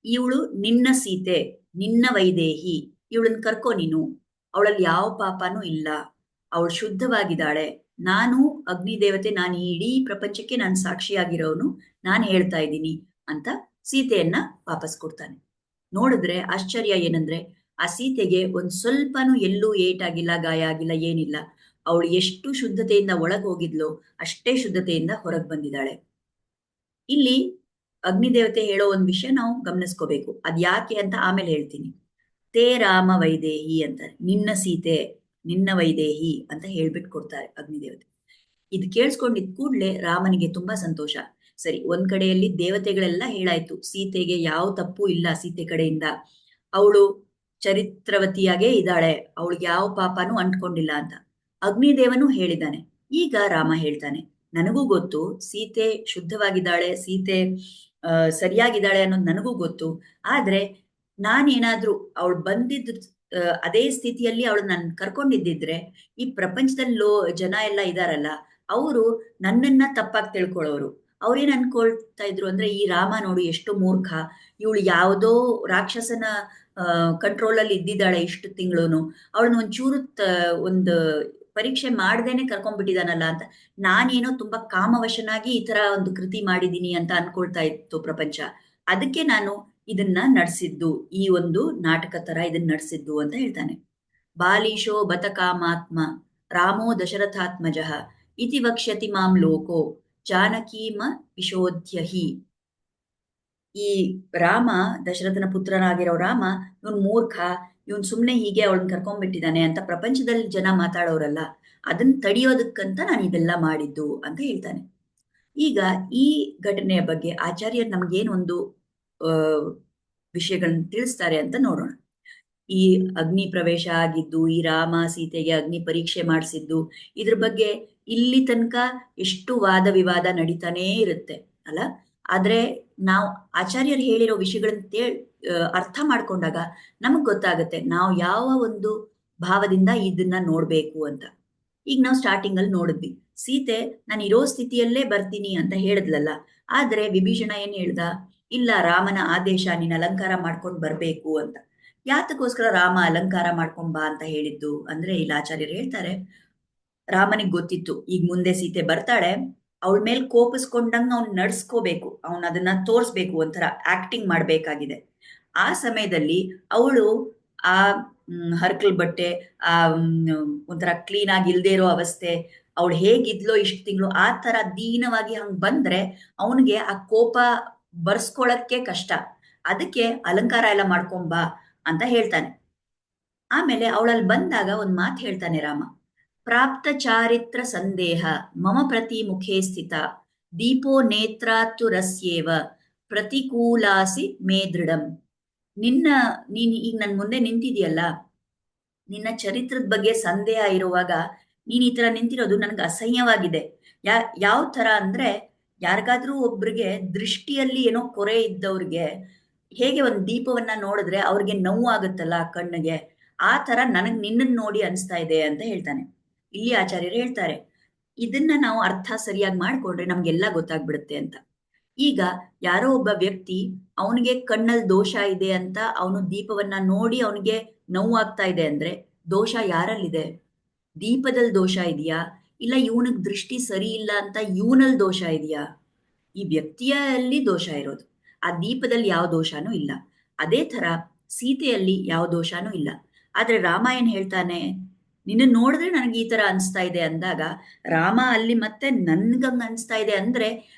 ಇವಳು ನಿನ್ನ ಸೀತೆ, ನಿನ್ನ ವೈದೇಹಿ, ಇವಳನ್ನ ಕರ್ಕೋ ನೀನು, ಅವಳಲ್ಲಿ ಯಾವ ಪಾಪನೂ ಇಲ್ಲ, ಅವಳು ಶುದ್ಧವಾಗಿದ್ದಾಳೆ, ನಾನು ಅಗ್ನಿದೇವತೆ, ನಾನು ಈ ಇಡೀ ಪ್ರಪಂಚಕ್ಕೆ ನಾನು ಸಾಕ್ಷಿಯಾಗಿರೋನು, ನಾನು ಹೇಳ್ತಾ ಇದ್ದೀನಿ ಅಂತ ಸೀತೆಯನ್ನ ವಾಪಸ್ ಕೊಡ್ತಾನೆ. ನೋಡಿದ್ರೆ ಆಶ್ಚರ್ಯ ಏನಂದ್ರೆ, ಆ ಸೀತೆಗೆ ಒಂದ್ ಸ್ವಲ್ಪನೂ ಎಲ್ಲೂ ಏಟಾಗಿಲ್ಲ, ಗಾಯ ಆಗಿಲ್ಲ, ಏನಿಲ್ಲ. ಅವಳು ಎಷ್ಟು ಶುದ್ಧತೆಯಿಂದ ಒಳಗೆ ಹೋಗಿದ್ಲೋ ಅಷ್ಟೇ ಶುದ್ಧತೆಯಿಂದ ಹೊರಗೆ ಬಂದಿದ್ದಾಳೆ. ಇಲ್ಲಿ ಅಗ್ನಿದೇವತೆ ಹೇಳೋ ಒಂದ್ ವಿಷಯ ನಾವು ಗಮನಿಸ್ಕೋಬೇಕು, ಅದ್ ಯಾಕೆ ಅಂತ ಆಮೇಲೆ ಹೇಳ್ತೀನಿ. ತೇ ರಾಮ ವೈದೇಹಿ ಅಂತ, ನಿನ್ನ ಸೀತೆ, ನಿನ್ನ ವೈದೇಹಿ ಅಂತ ಹೇಳ್ಬಿಟ್ಟು ಕೊಡ್ತಾರೆ ಅಗ್ನಿದೇವತೆ. ಇದು ಕೇಳಿಸ್ಕೊಂಡಿದ್ ಕೂಡ್ಲೆ ರಾಮನಿಗೆ ತುಂಬಾ ಸಂತೋಷ. ಸರಿ, ಒಂದ್ ಕಡೆಯಲ್ಲಿ ದೇವತೆಗಳೆಲ್ಲ ಹೇಳಾಯ್ತು, ಸೀತೆಗೆ ಯಾವ ತಪ್ಪು ಇಲ್ಲ, ಸೀತೆ ಕಡೆಯಿಂದ ಅವಳು ಚರಿತ್ರವತಿಯಾಗೇ ಇದ್ದಾಳೆ, ಅವಳಿಗೆ ಯಾವ ಪಾಪನೂ ಅಂಟ್ಕೊಂಡಿಲ್ಲ ಅಂತ ಅಗ್ನಿದೇವನು ಹೇಳಿದ್ದಾನೆ. ಈಗ ರಾಮ ಹೇಳ್ತಾನೆ, ನನಗೂ ಗೊತ್ತು ಸೀತೆ ಶುದ್ಧವಾಗಿದ್ದಾಳೆ, ಸೀತೆ ಸರಿಯಾಗಿದ್ದಾಳೆ ಅನ್ನೋದು ನನಗೂ ಗೊತ್ತು, ಆದ್ರೆ ನಾನೇನಾದ್ರೂ ಅವಳು ಬಂದಿದ್ದು ಅದೇ ಸ್ಥಿತಿಯಲ್ಲಿ ಅವಳು ನಾನು ಕರ್ಕೊಂಡಿದ್ದಿದ್ರೆ ಈ ಪ್ರಪಂಚದಲ್ಲೋ ಜನ ಎಲ್ಲ ಇದಾರಲ್ಲ, ಅವರು ನನ್ನನ್ನ ತಪ್ಪಾಗಿ ತಿಳ್ಕೊಳ್ಳೋರು. ಅವ್ರೇನ್ ಅನ್ಕೊಳ್ತಾ ಇದ್ರು ಅಂದ್ರೆ, ಈ ರಾಮ ನೋಡು ಎಷ್ಟು ಮೂರ್ಖ, ಇವಳು ಯಾವುದೋ ರಾಕ್ಷಸನ ಕಂಟ್ರೋಲ್ ಅಲ್ಲಿ ಇದ್ದಿದ್ದಾಳೆ ಇಷ್ಟು ತಿಂಗಳು, ಅವಳನ್ನ ಒಂಚೂರು ಒಂದು ಪರೀಕ್ಷೆ ಮಾಡ್ದೇನೆ ಕರ್ಕೊಂಡ್ಬಿಟ್ಟಿದಾನಲ್ಲ ಅಂತ, ನಾನೇನೋ ತುಂಬಾ ಕಾಮವಶನಾಗಿ ಈ ತರ ಒಂದು ಕೃತಿ ಮಾಡಿದೀನಿ ಅಂತ ಅನ್ಕೊಳ್ತಾ ಇತ್ತು ಪ್ರಪಂಚ. ಅದಕ್ಕೆ ನಾನು ಇದನ್ನ ನಡೆಸಿದ್ದು, ಈ ಒಂದು ನಾಟಕ ತರ ಇದನ್ನ ನಡೆಸಿದ್ದು ಅಂತ ಹೇಳ್ತಾನೆ. ಬಾಲೀಶೋ ಬತ ಕಾಮಾತ್ಮ ರಾಮೋ ದಶರಥಾತ್ಮಜ ಇತಿ ವಕ್ಷ್ಯತಿ ಮಾಂ ಲೋಕೋ ಜಾನಕೀಮ ವಿಶೋಧ್ಯಹಿ. ಈ ರಾಮ, ದಶರಥನ ಪುತ್ರನಾಗಿರೋ ರಾಮ, ಇವನ್ ಮೂರ್ಖ, ಇವನ್ ಸುಮ್ನೆ ಹೀಗೆ ಅವಳನ್ನ ಕರ್ಕೊಂಡ್ಬಿಟ್ಟಿದ್ದಾನೆ ಅಂತ ಪ್ರಪಂಚದಲ್ಲಿ ಜನ ಮಾತಾಡೋರಲ್ಲ, ಅದನ್ನ ತಡೆಯೋದಕ್ಕಂತ ನಾನು ಇದೆಲ್ಲ ಮಾಡಿದ್ದು ಅಂತ ಹೇಳ್ತಾನೆ. ಈಗ ಈ ಘಟನೆಯ ಬಗ್ಗೆ ಆಚಾರ್ಯರು ನಮ್ಗೇನು ಒಂದು ವಿಷಯಗಳನ್ನ ತಿಳಿಸ್ತಾರೆ ಅಂತ ನೋಡೋಣ. ಈ ಅಗ್ನಿ ಪ್ರವೇಶ ಆಗಿದ್ದು, ಈ ರಾಮ ಸೀತೆಗೆ ಅಗ್ನಿ ಪರೀಕ್ಷೆ ಮಾಡಿಸಿದ್ದು, ಇದ್ರ ಬಗ್ಗೆ ಇಲ್ಲಿ ತನಕ ಎಷ್ಟು ವಾದ ವಿವಾದ ನಡೀತಾನೇ ಇರುತ್ತೆ ಅಲ್ಲ. ಆದ್ರೆ ನಾವು ಆಚಾರ್ಯರು ಹೇಳಿರೋ ವಿಷಯಗಳನ್ನ ಅರ್ಥ ಮಾಡ್ಕೊಂಡಾಗ ನಮಗ್ ಗೊತ್ತಾಗುತ್ತೆ ನಾವು ಯಾವ ಒಂದು ಭಾವದಿಂದ ಇದನ್ನ ನೋಡ್ಬೇಕು ಅಂತ. ಈಗ ನಾವು ಸ್ಟಾರ್ಟಿಂಗ್ ಅಲ್ಲಿ ನೋಡಿದ್ವಿ, ಸೀತೆ ನಾನು ಇರೋ ಸ್ಥಿತಿಯಲ್ಲೇ ಬರ್ತೀನಿ ಅಂತ ಹೇಳಿದ್ಲಲ್ಲ, ಆದ್ರೆ ವಿಭೀಷಣ ಏನ್ ಹೇಳ್ದ, ಇಲ್ಲ ರಾಮನ ಆದೇಶ, ನೀನ್ ಅಲಂಕಾರ ಮಾಡ್ಕೊಂಡು ಬರ್ಬೇಕು ಅಂತ. ಯಾತಕ್ಕೋಸ್ಕರ ರಾಮ ಅಲಂಕಾರ ಮಾಡ್ಕೊಂಡ್ ಬಾ ಅಂತ ಹೇಳಿದ್ದು ಅಂದ್ರೆ, ಇಲ್ಲಿ ಆಚಾರ್ಯರು ಹೇಳ್ತಾರೆ, ರಾಮನಿಗೆ ಗೊತ್ತಿತ್ತು ಈಗ ಮುಂದೆ ಸೀತೆ ಬರ್ತಾಳೆ, ಅವಳ ಮೇಲೆ ಕೋಪಿಸ್ಕೊಂಡಂಗ ಅವ್ನ್ ನಡ್ಸ್ಕೋಬೇಕು, ಅವನ್ ಅದನ್ನ ತೋರ್ಸ್ಬೇಕು, ಒಂಥರ ಆಕ್ಟಿಂಗ್ ಮಾಡ್ಬೇಕಾಗಿದೆ. ಆ ಸಮಯದಲ್ಲಿ ಅವಳು ಆ ಹರ್ಕಲ್ ಬಟ್ಟೆ, ಆ ಒಂಥರ ಕ್ಲೀನ್ ಆಗಿ ಇಲ್ದೇ ಇರೋ ಅವಸ್ಥೆ, ಅವಳು ಹೇಗಿದ್ಲೋ ಇಷ್ಟು ತಿಂಗಳು ಆ ತರ ದೀನವಾಗಿ ಹಂಗ್ ಬಂದ್ರೆ ಅವನಿಗೆ ಆ ಕೋಪ ಬರ್ಸ್ಕೊಳಕ್ಕೆ ಕಷ್ಟ, ಅದಕ್ಕೆ ಅಲಂಕಾರ ಎಲ್ಲ ಮಾಡ್ಕೊಂಬಾ ಅಂತ ಹೇಳ್ತಾನೆ. ಆಮೇಲೆ ಅವಳಲ್ಲಿ ಬಂದಾಗ ಒಂದ್ ಮಾತು ಹೇಳ್ತಾನೆ ರಾಮ, ಪ್ರಾಪ್ತ ಚಾರಿತ್ರ ಸಂದೇಹ ಮಮ ಪ್ರತಿ ಮುಖೇ ಸ್ಥಿತ ದೀಪೋ ನೇತ್ರಾತು ರಸ್ಯೇವ ಪ್ರತಿಕೂಲಾಸಿ ಮೇ ದೃಢಂ. ನೀನ್ ಈಗ ನನ್ ಮುಂದೆ ನಿಂತಿದೆಯಲ್ಲ, ನಿನ್ನ ಚರಿತ್ರದ ಬಗ್ಗೆ ಸಂದೇಹ ಇರುವಾಗ ನೀನ್ ಈ ತರ ನಿಂತಿರೋದು ನನ್ಗೆ ಅಸಹ್ಯವಾಗಿದೆ. ಯಾವ ತರ ಅಂದ್ರೆ, ಯಾರಿಗಾದ್ರೂ ಒಬ್ರಿಗೆ ದೃಷ್ಟಿಯಲ್ಲಿ ಏನೋ ಕೊರೆ ಇದ್ದವ್ರಿಗೆ ಹೇಗೆ ಒಂದ್ ದೀಪವನ್ನ ನೋಡಿದ್ರೆ ಅವ್ರಿಗೆ ನೋವು ಆಗುತ್ತಲ್ಲ ಕಣ್ಣಿಗೆ, ಆ ತರ ನನಗ್ ನಿನ್ನನ್ ನೋಡಿ ಅನಿಸ್ತಾ ಇದೆ ಅಂತ ಹೇಳ್ತಾನೆ. ಇಲ್ಲಿ ಆಚಾರ್ಯರು ಹೇಳ್ತಾರೆ, ಇದನ್ನ ನಾವು ಅರ್ಥ ಸರಿಯಾಗಿ ಮಾಡ್ಕೊಂಡ್ರೆ ನಮ್ಗೆಲ್ಲ ಗೊತ್ತಾಗ್ಬಿಡುತ್ತೆ ಅಂತ. ಈಗ ಯಾರೋ ಒಬ್ಬ ವ್ಯಕ್ತಿ ಅವನಿಗೆ ಕಣ್ಣಲ್ಲಿ ದೋಷ ಇದೆ ಅಂತ ಅವನು ದೀಪವನ್ನ ನೋಡಿ ಅವನಿಗೆ ನೋವಾಗ್ತಾ ಇದೆ ಅಂದ್ರೆ ದೋಷ ಯಾರಲ್ಲಿದೆ? ದೀಪದಲ್ಲಿ ದೋಷ ಇದೆಯಾ? ಇಲ್ಲ ಇವನಿಗೆ ದೃಷ್ಟಿ ಸರಿ ಇಲ್ಲ ಅಂತ ಇವನಲ್ಲಿ ದೋಷ ಇದೆಯಾ? ಈ ವ್ಯಕ್ತಿಯಲ್ಲಿ ದೋಷ ಇರೋದು. ಆ ದೀಪದಲ್ಲಿ ಯಾವ ದೋಷನೂ ಇಲ್ಲ. ಅದೇ ತರ ಸೀತೆಯಲ್ಲಿ ಯಾವ ದೋಷನೂ ಇಲ್ಲ. ಆದ್ರೆ ರಾಮ ಏನ್ ಹೇಳ್ತಾನೆ? ನಿನ್ನ ನೋಡಿದ್ರೆ ನನಗೆ ಈ ತರ ಅನಿಸ್ತಾ ಇದೆ ಅಂದಾಗ ರಾಮ ಅಲ್ಲಿ ಮತ್ತೆ ನನ್ಗಂಗ್ ಅನಿಸ್ತಾ ಇದೆ ಅಂದ್ರೆ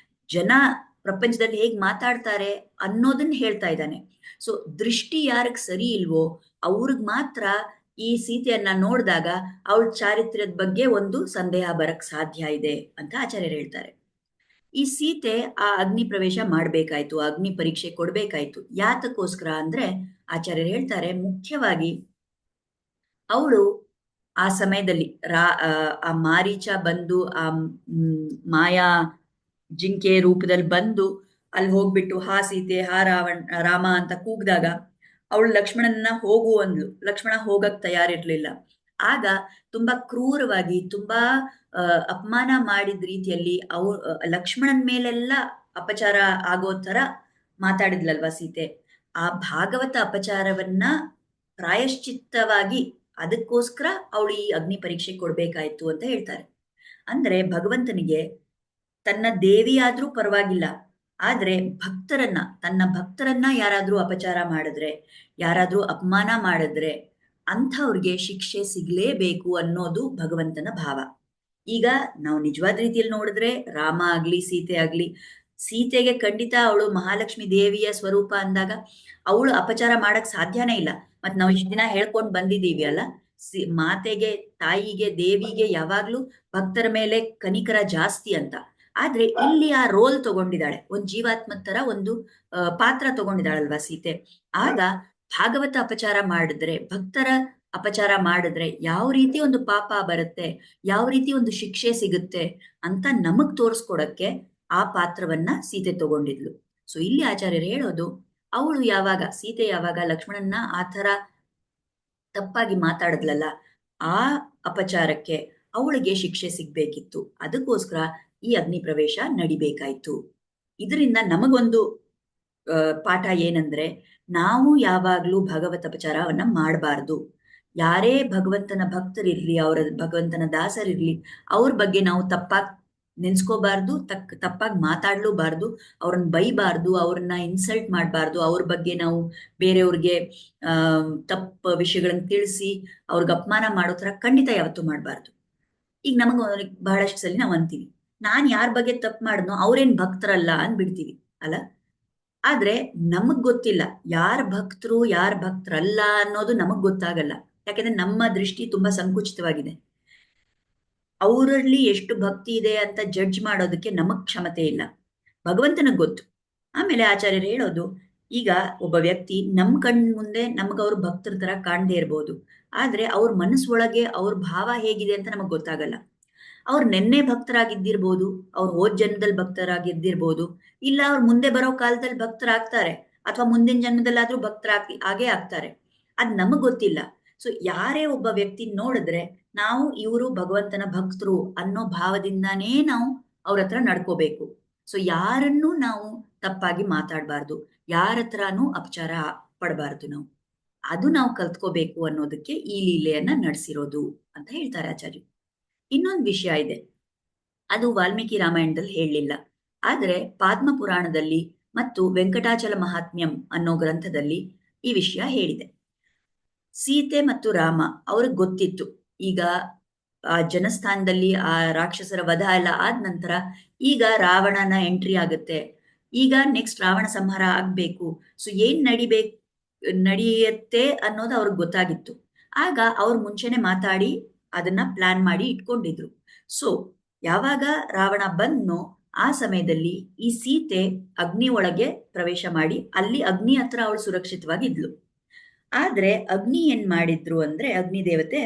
ಜನ ಪ್ರಪಂಚದಲ್ಲಿ ಹೇಗ್ ಮಾತಾಡ್ತಾರೆ ಅನ್ನೋದನ್ನ ಹೇಳ್ತಾ ಇದ್ದಾನೆ. ಸೊ ದೃಷ್ಟಿ ಯಾರಿಗ್ ಸರಿ ಇಲ್ವೋ ಅವ್ರಿಗೆ ಮಾತ್ರ ಈ ಸೀತೆಯನ್ನ ನೋಡಿದಾಗ ಅವಳ ಚಾರಿತ್ರ್ಯದ ಬಗ್ಗೆ ಒಂದು ಸಂದೇಹ ಬರಕ್ ಸಾಧ್ಯ ಇದೆ ಅಂತ ಆಚಾರ್ಯರು ಹೇಳ್ತಾರೆ. ಈ ಸೀತೆ ಆ ಅಗ್ನಿ ಪ್ರವೇಶ ಮಾಡ್ಬೇಕಾಯ್ತು, ಅಗ್ನಿ ಪರೀಕ್ಷೆ ಕೊಡ್ಬೇಕಾಯ್ತು. ಯಾತಕ್ಕೋಸ್ಕರ ಅಂದ್ರೆ ಆಚಾರ್ಯರು ಹೇಳ್ತಾರೆ ಮುಖ್ಯವಾಗಿ ಅವಳು ಆ ಸಮಯದಲ್ಲಿ ಆ ಮಾರೀಚ ಬಂದು ಆ ಮಾಯಾ ಜಿಂಕೆ ರೂಪದಲ್ಲಿ ಬಂದು ಅಲ್ಲಿ ಹೋಗ್ಬಿಟ್ಟು ಹಾ ಸೀತೆ ಹಾ ರಾಮ ಅಂತ ಕೂಗ್ದಾಗ ಅವಳು ಲಕ್ಷ್ಮಣನ ಹೋಗು ಅಂದ್ಲು. ಲಕ್ಷ್ಮಣ ಹೋಗಕ್ ತಯಾರಿರ್ಲಿಲ್ಲ. ಆಗ ತುಂಬಾ ಕ್ರೂರವಾಗಿ ತುಂಬಾ ಅಪಮಾನ ಮಾಡಿದ ರೀತಿಯಲ್ಲಿ ಲಕ್ಷ್ಮಣನ್ ಮೇಲೆಲ್ಲ ಅಪಚಾರ ಆಗೋ ತರ ಮಾತಾಡಿದ್ಲಲ್ವಾ ಸೀತೆ. ಆ ಭಾಗವತ ಅಪಚಾರವನ್ನ ಪ್ರಾಯಶ್ಚಿತ್ತವಾಗಿ ಅದಕ್ಕೋಸ್ಕರ ಅವಳು ಈ ಅಗ್ನಿ ಪರೀಕ್ಷೆ ಕೊಡ್ಬೇಕಾಯ್ತು ಅಂತ ಹೇಳ್ತಾರೆ. ಅಂದ್ರೆ ಭಗವಂತನಿಗೆ ತನ್ನ ದೇವಿಯಾದ್ರೂ ಪರವಾಗಿಲ್ಲ, ಆದ್ರೆ ತನ್ನ ಭಕ್ತರನ್ನ ಯಾರಾದ್ರೂ ಅಪಚಾರ ಮಾಡಿದ್ರೆ, ಯಾರಾದ್ರೂ ಅಪಮಾನ ಮಾಡಿದ್ರೆ ಅಂಥವ್ರಿಗೆ ಶಿಕ್ಷೆ ಸಿಗ್ಲೇಬೇಕು ಅನ್ನೋದು ಭಗವಂತನ ಭಾವ. ಈಗ ನಾವು ನಿಜವಾದ ರೀತಿಯಲ್ಲಿ ನೋಡಿದ್ರೆ ರಾಮ ಆಗ್ಲಿ ಸೀತೆ ಆಗ್ಲಿ, ಸೀತೆಗೆ ಖಂಡಿತ ಅವಳು ಮಹಾಲಕ್ಷ್ಮಿ ದೇವಿಯ ಸ್ವರೂಪ ಅಂದಾಗ ಅವಳು ಅಪಚಾರ ಮಾಡಕ್ ಸಾಧ್ಯನೇ ಇಲ್ಲ. ಮತ್ ನಾವು ಇಷ್ಟ ದಿನ ಹೇಳ್ಕೊಂಡ್ ಬಂದಿದ್ದೀವಿ ಅಲ್ಲ, ಮಾತೆಗೆ, ತಾಯಿಗೆ, ದೇವಿಗೆ ಯಾವಾಗ್ಲೂ ಭಕ್ತರ ಮೇಲೆ ಕನಿಕರ ಜಾಸ್ತಿ ಅಂತ. ಆದ್ರೆ ಇಲ್ಲಿ ಆ ರೋಲ್ ತಗೊಂಡಿದ್ದಾಳೆ, ಒಂದ್ ಜೀವಾತ್ಮ ತರ ಒಂದು ಪಾತ್ರ ತಗೊಂಡಿದ್ದಾಳಲ್ವಾ ಸೀತೆ. ಆಗ ಭಾಗವತ ಅಪಚಾರ ಮಾಡಿದ್ರೆ, ಭಕ್ತರ ಅಪಚಾರ ಮಾಡಿದ್ರೆ ಯಾವ ರೀತಿ ಒಂದು ಪಾಪ ಬರುತ್ತೆ, ಯಾವ ರೀತಿ ಒಂದು ಶಿಕ್ಷೆ ಸಿಗುತ್ತೆ ಅಂತ ನಮಗ್ ತೋರಿಸ್ಕೊಡಕ್ಕೆ ಆ ಪಾತ್ರವನ್ನ ಸೀತೆ ತಗೊಂಡಿದ್ಲು. ಸೊ ಇಲ್ಲಿ ಆಚಾರ್ಯರು ಹೇಳೋದು, ಅವಳು ಸೀತೆ ಯಾವಾಗ ಲಕ್ಷ್ಮಣನ್ನ ಆ ತರ ತಪ್ಪಾಗಿ ಮಾತಾಡಿದ್ಲಲ್ಲ, ಆ ಅಪಚಾರಕ್ಕೆ ಅವಳಿಗೆ ಶಿಕ್ಷೆ ಸಿಗ್ಬೇಕಿತ್ತು. ಅದಕ್ಕೋಸ್ಕರ ಈ ಅಗ್ನಿ ಪ್ರವೇಶ ನಡಿಬೇಕಾಯ್ತು. ಇದರಿಂದ ನಮಗೊಂದು ಪಾಠ ಏನಂದ್ರೆ, ನಾವು ಯಾವಾಗ್ಲೂ ಭಗವತ್ ಅಪಚಾರವನ್ನ ಮಾಡಬಾರ್ದು. ಯಾರೇ ಭಗವಂತನ ಭಕ್ತರಿರ್ಲಿ, ಅವರ ಭಗವಂತನ ದಾಸರಿರ್ಲಿ, ಅವ್ರ ಬಗ್ಗೆ ನಾವು ತಪ್ಪಾಗಿ ನೆನ್ಸ್ಕೋಬಾರ್ದು, ತಪ್ಪಾಗಿ ಮಾತಾಡ್ಲೂಬಾರ್ದು, ಅವ್ರನ್ನ ಬೈಬಾರ್ದು, ಅವ್ರನ್ನ ಇನ್ಸಲ್ಟ್ ಮಾಡಬಾರ್ದು. ಅವ್ರ ಬಗ್ಗೆ ನಾವು ಬೇರೆಯವ್ರಿಗೆ ತಪ್ಪ ವಿಷಯಗಳನ್ನ ತಿಳಿಸಿ ಅವ್ರಿಗೆ ಅಪಮಾನ ಮಾಡೋ ತರ ಖಂಡಿತ ಯಾವತ್ತೂ ಮಾಡಬಾರ್ದು. ಈಗ ಬಹಳಷ್ಟು ಸಲ ನಾವು ಅಂತೀವಿ, ನಾನ್ ಯಾರ ಬಗ್ಗೆ ತಪ್ಪು ಮಾಡಿದ್ನೋ ಅವ್ರೇನ್ ಭಕ್ತರಲ್ಲ ಅಂದ್ಬಿಡ್ತೀವಿ ಅಲ್ಲ. ಆದ್ರೆ ನಮಗ್ ಗೊತ್ತಿಲ್ಲ ಯಾರ ಭಕ್ತರು ಯಾರ ಭಕ್ತರಲ್ಲ ಅನ್ನೋದು ನಮಗ್ ಗೊತ್ತಾಗಲ್ಲ. ಯಾಕೆಂದ್ರೆ ನಮ್ಮ ದೃಷ್ಟಿ ತುಂಬಾ ಸಂಕುಚಿತವಾಗಿದೆ. ಅವರಲ್ಲಿ ಎಷ್ಟು ಭಕ್ತಿ ಇದೆ ಅಂತ ಜಡ್ಜ್ ಮಾಡೋದಕ್ಕೆ ನಮಗ್ ಕ್ಷಮತೆ ಇಲ್ಲ, ಭಗವಂತನಿಗೆ ಗೊತ್ತು. ಆಮೇಲೆ ಆಚಾರ್ಯರು ಹೇಳೋದು, ಈಗ ಒಬ್ಬ ವ್ಯಕ್ತಿ ನಮ್ ಕಣ್ ಮುಂದೆ ನಮ್ಗ ಅವ್ರ ಭಕ್ತರ ತರ ಕಾಣದೇ ಇರ್ಬೋದು, ಆದ್ರೆ ಅವ್ರ ಮನಸ್ಸೊಳಗೆ ಅವ್ರ ಭಾವ ಹೇಗಿದೆ ಅಂತ ನಮಗ್ ಗೊತ್ತಾಗಲ್ಲ. ಅವ್ರು ನೆನ್ನೆ ಭಕ್ತರಾಗಿದ್ದಿರ್ಬೋದು, ಅವ್ರು ಹೋದ್ ಜನ್ಮದಲ್ಲಿ ಭಕ್ತರಾಗಿದ್ದಿರ್ಬೋದು, ಇಲ್ಲ ಅವ್ರು ಮುಂದೆ ಬರೋ ಕಾಲದಲ್ಲಿ ಭಕ್ತರಾಗ್ತಾರೆ, ಅಥವಾ ಮುಂದಿನ ಜನ್ಮದಲ್ಲಾದ್ರೂ ಆಗೇ ಆಗ್ತಾರೆ. ಅದ್ ನಮಗ್ ಗೊತ್ತಿಲ್ಲ. ಸೊ ಯಾರೇ ಒಬ್ಬ ವ್ಯಕ್ತಿ ನೋಡಿದ್ರೆ ನಾವು ಇವರು ಭಗವಂತನ ಭಕ್ತರು ಅನ್ನೋ ಭಾವದಿಂದಾನೇ ನಾವು ಅವ್ರ ಹತ್ರ ನಡ್ಕೋಬೇಕು. ಸೊ ಯಾರನ್ನೂ ನಾವು ತಪ್ಪಾಗಿ ಮಾತಾಡಬಾರ್ದು, ಯಾರ ಹತ್ರನೂ ಅಪಚಾರ ಪಡಬಾರ್ದು. ಅದು ನಾವು ಕಲ್ತ್ಕೋಬೇಕು ಅನ್ನೋದಕ್ಕೆ ಈ ಲೀಲೆಯನ್ನ ನಡೆಸಿರೋದು ಅಂತ ಹೇಳ್ತಾರೆ ಆಚಾರ್ಯ. ಇನ್ನೊಂದು ವಿಷಯ ಇದೆ, ಅದು ವಾಲ್ಮೀಕಿ ರಾಮಾಯಣದಲ್ಲಿ ಹೇಳಲಿಲ್ಲ, ಆದ್ರೆ ಪಾದ್ಮ ಪುರಾಣದಲ್ಲಿ ಮತ್ತು ವೆಂಕಟಾಚಲ ಮಹಾತ್ಮ್ಯಂ ಅನ್ನೋ ಗ್ರಂಥದಲ್ಲಿ ಈ ವಿಷಯ ಹೇಳಿದೆ. ಸೀತೆ ಮತ್ತು ರಾಮ ಅವ್ರಿಗೆ ಗೊತ್ತಿತ್ತು, ಈಗ ಆ ಜನಸ್ಥಾನದಲ್ಲಿ ಆ ರಾಕ್ಷಸರ ವಧ ಎಲ್ಲ ಆದ ನಂತರ ಈಗ ರಾವಣನ ಎಂಟ್ರಿ ಆಗುತ್ತೆ, ಈಗ ನೆಕ್ಸ್ಟ್ ರಾವಣ ಸಂಹಾರ ಆಗ್ಬೇಕು. ಸೊ ಏನ್ ನಡೆಯುತ್ತೆ ಅನ್ನೋದು ಅವ್ರಿಗೆ ಗೊತ್ತಾಗಿತ್ತು. ಆಗ ಅವ್ರು ಮುಂಚೆನೆ ಮಾತಾಡಿ ಅದನ್ನ ಪ್ಲಾನ್ ಮಾಡಿ ಇಟ್ಕೊಂಡಿದ್ರು. ಸೊ ಯಾವಾಗ ರಾವಣ ಬಂದ್ನೋ ಆ ಸಮಯದಲ್ಲಿ ಈ ಸೀತೆ ಅಗ್ನಿ ಒಳಗೆ ಪ್ರವೇಶ ಮಾಡಿ ಅಲ್ಲಿ ಅಗ್ನಿ ಹತ್ರ ಅವಳು ಸುರಕ್ಷಿತವಾಗಿದ್ಲು. ಆದ್ರೆ ಅಗ್ನಿ ಏನ್ ಮಾಡಿದ್ರು ಅಂದ್ರೆ, ಅಗ್ನಿ ದೇವತೆ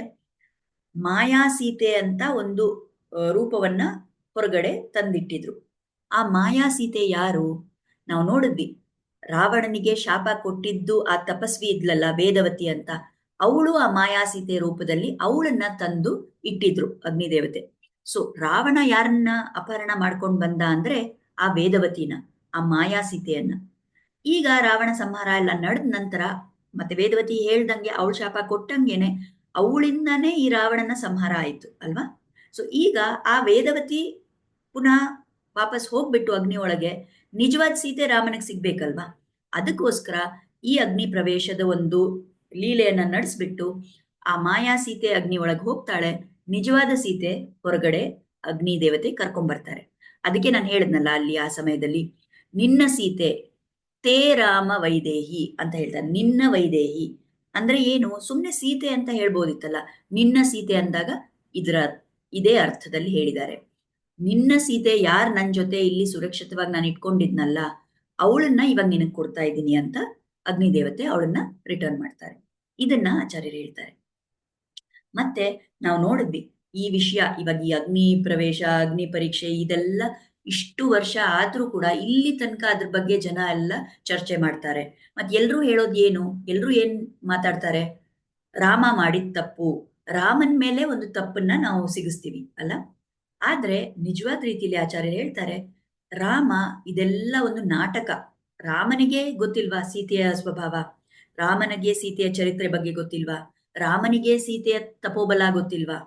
ಮಾಯಾ ಸೀತೆ ಅಂತ ಒಂದು ರೂಪವನ್ನ ಹೊರಗಡೆ ತಂದಿಟ್ಟಿದ್ರು. ಆ ಮಾಯಾ ಸೀತೆ ಯಾರು? ನಾವು ನೋಡಿದ್ವಿ, ರಾವಣನಿಗೆ ಶಾಪ ಕೊಟ್ಟಿದ್ದು ಆ ತಪಸ್ವಿ ಇದ್ಲಲ್ಲ ವೇದವತಿ ಅಂತ, ಅವಳು ಆ ಮಾಯಾ ಸೀತೆ ರೂಪದಲ್ಲಿ ಅವಳನ್ನ ತಂದು ಇಟ್ಟಿದ್ರು ಅಗ್ನಿದೇವತೆ. ಸೊ ರಾವಣ ಯಾರನ್ನ ಅಪಹರಣ ಮಾಡ್ಕೊಂಡು ಬಂದ ಅಂದ್ರೆ ಆ ವೇದವತಿನ, ಆ ಮಾಯಾ ಸೀತೆಯನ್ನ. ಈಗ ರಾವಣ ಸಂಹಾರ ಎಲ್ಲ ನಡೆದ ನಂತರ ಮತ್ತೆ ವೇದವತಿ ಹೇಳ್ದಂಗೆ ಅವಳು ಶಾಪ ಕೊಟ್ಟಂಗೆನೆ ಅವಳಿಂದಾನೇ ಈ ರಾವಣನ ಸಂಹಾರ ಆಯಿತು ಅಲ್ವಾ. ಸೊ ಈಗ ಆ ವೇದವತಿ ಪುನಃ ವಾಪಸ್ ಹೋಗ್ಬಿಟ್ಟು ಅಗ್ನಿ ಒಳಗೆ ನಿಜವಾದ ಸೀತೆ ರಾಮನಿಗೆ ಸಿಗ್ಬೇಕಲ್ವಾ. ಅದಕ್ಕೋಸ್ಕರ ಈ ಅಗ್ನಿ ಪ್ರವೇಶದ ಒಂದು ಲೀಲೆಯನ್ನ ನಡೆಸ್ಬಿಟ್ಟು ಆ ಮಾಯಾ ಸೀತೆ ಅಗ್ನಿ ಒಳಗೆ ಹೋಗ್ತಾಳೆ, ನಿಜವಾದ ಸೀತೆ ಹೊರಗಡೆ ಅಗ್ನಿ ದೇವತೆ ಕರ್ಕೊಂಡ್ಬರ್ತಾರೆ. ಅದಕ್ಕೆ ನಾನು ಹೇಳಿದ್ನಲ್ಲ ಅಲ್ಲಿ ಆ ಸಮಯದಲ್ಲಿ ನಿನ್ನ ಸೀತೆ ತೇ ರಾಮ ವೈದೇಹಿ ಅಂತ ಹೇಳ್ತಾರೆ. ನಿನ್ನ ವೈದೇಹಿ ಅಂದ್ರೆ ಏನು, ಸುಮ್ಮನೆ ಸೀತೆ ಅಂತ ಹೇಳ್ಬೋದಿತ್ತಲ್ಲ, ನಿನ್ನ ಸೀತೆ ಅಂದಾಗ ಇದರ ಇದೇ ಅರ್ಥದಲ್ಲಿ ಹೇಳಿದ್ದಾರೆ. ನಿನ್ನ ಸೀತೆ ಯಾರು ನನ್ನ ಜೊತೆ ಇಲ್ಲಿ ಸುರಕ್ಷಿತವಾಗಿ ನಾನು ಇಟ್ಕೊಂಡಿದ್ನಲ್ಲ ಅವಳನ್ನ ಇವಾಗ ನಿನಗೆ ಕೊಡ್ತಾ ಇದ್ದೀನಿ ಅಂತ ಅಗ್ನಿದೇವತೆ ಅವಳನ್ನ ರಿಟರ್ನ್ ಮಾಡ್ತಾರೆ. ಇದನ್ನ ಆಚಾರ್ಯರು ಹೇಳ್ತಾರೆ. ಮತ್ತೆ ನಾವು ನೋಡಿದ್ವಿ ಈ ವಿಷಯ, ಇವಾಗ ಈ ಅಗ್ನಿ ಪ್ರವೇಶ, ಅಗ್ನಿ ಪರೀಕ್ಷೆ ಇದೆಲ್ಲ ಇಷ್ಟು ವರ್ಷ ಆದ್ರೂ ಕೂಡ ಇಲ್ಲಿ ತನಕ ಅದ್ರ ಬಗ್ಗೆ ಜನ ಎಲ್ಲ ಚರ್ಚೆ ಮಾಡ್ತಾರೆ. ಮತ್ತೆ ಎಲ್ರೂ ಹೇಳೋದು ಏನು, ಎಲ್ರೂ ಏನ್ ಮಾತಾಡ್ತಾರೆ, ರಾಮ ಮಾಡಿದ ತಪ್ಪು, ರಾಮನ್ ಮೇಲೆ ಒಂದು ತಪ್ಪನ್ನ ನಾವು ಸಿಗಿಸ್ತೀವಿ ಅಲ್ಲ. ಆದ್ರೆ ನಿಜವಾದ ರೀತಿಯಲ್ಲಿ ಆಚಾರ್ಯರು ಹೇಳ್ತಾರೆ, ರಾಮ ಇದೆಲ್ಲ ಒಂದು ನಾಟಕ. ರಾಮನಿಗೆ ಗೊತ್ತಿಲ್ವಾ ಸೀತೆಯ ಸ್ವಭಾವ, ರಾಮನಿಗೆ ಸೀತೆಯ ಚರಿತ್ರೆ ಬಗ್ಗೆ ಗೊತ್ತಿಲ್ವಾ, ರಾಮನಿಗೆ ಸೀತೆಯ ತಪೋಬಲ ಗೊತ್ತಿಲ್ವಾ,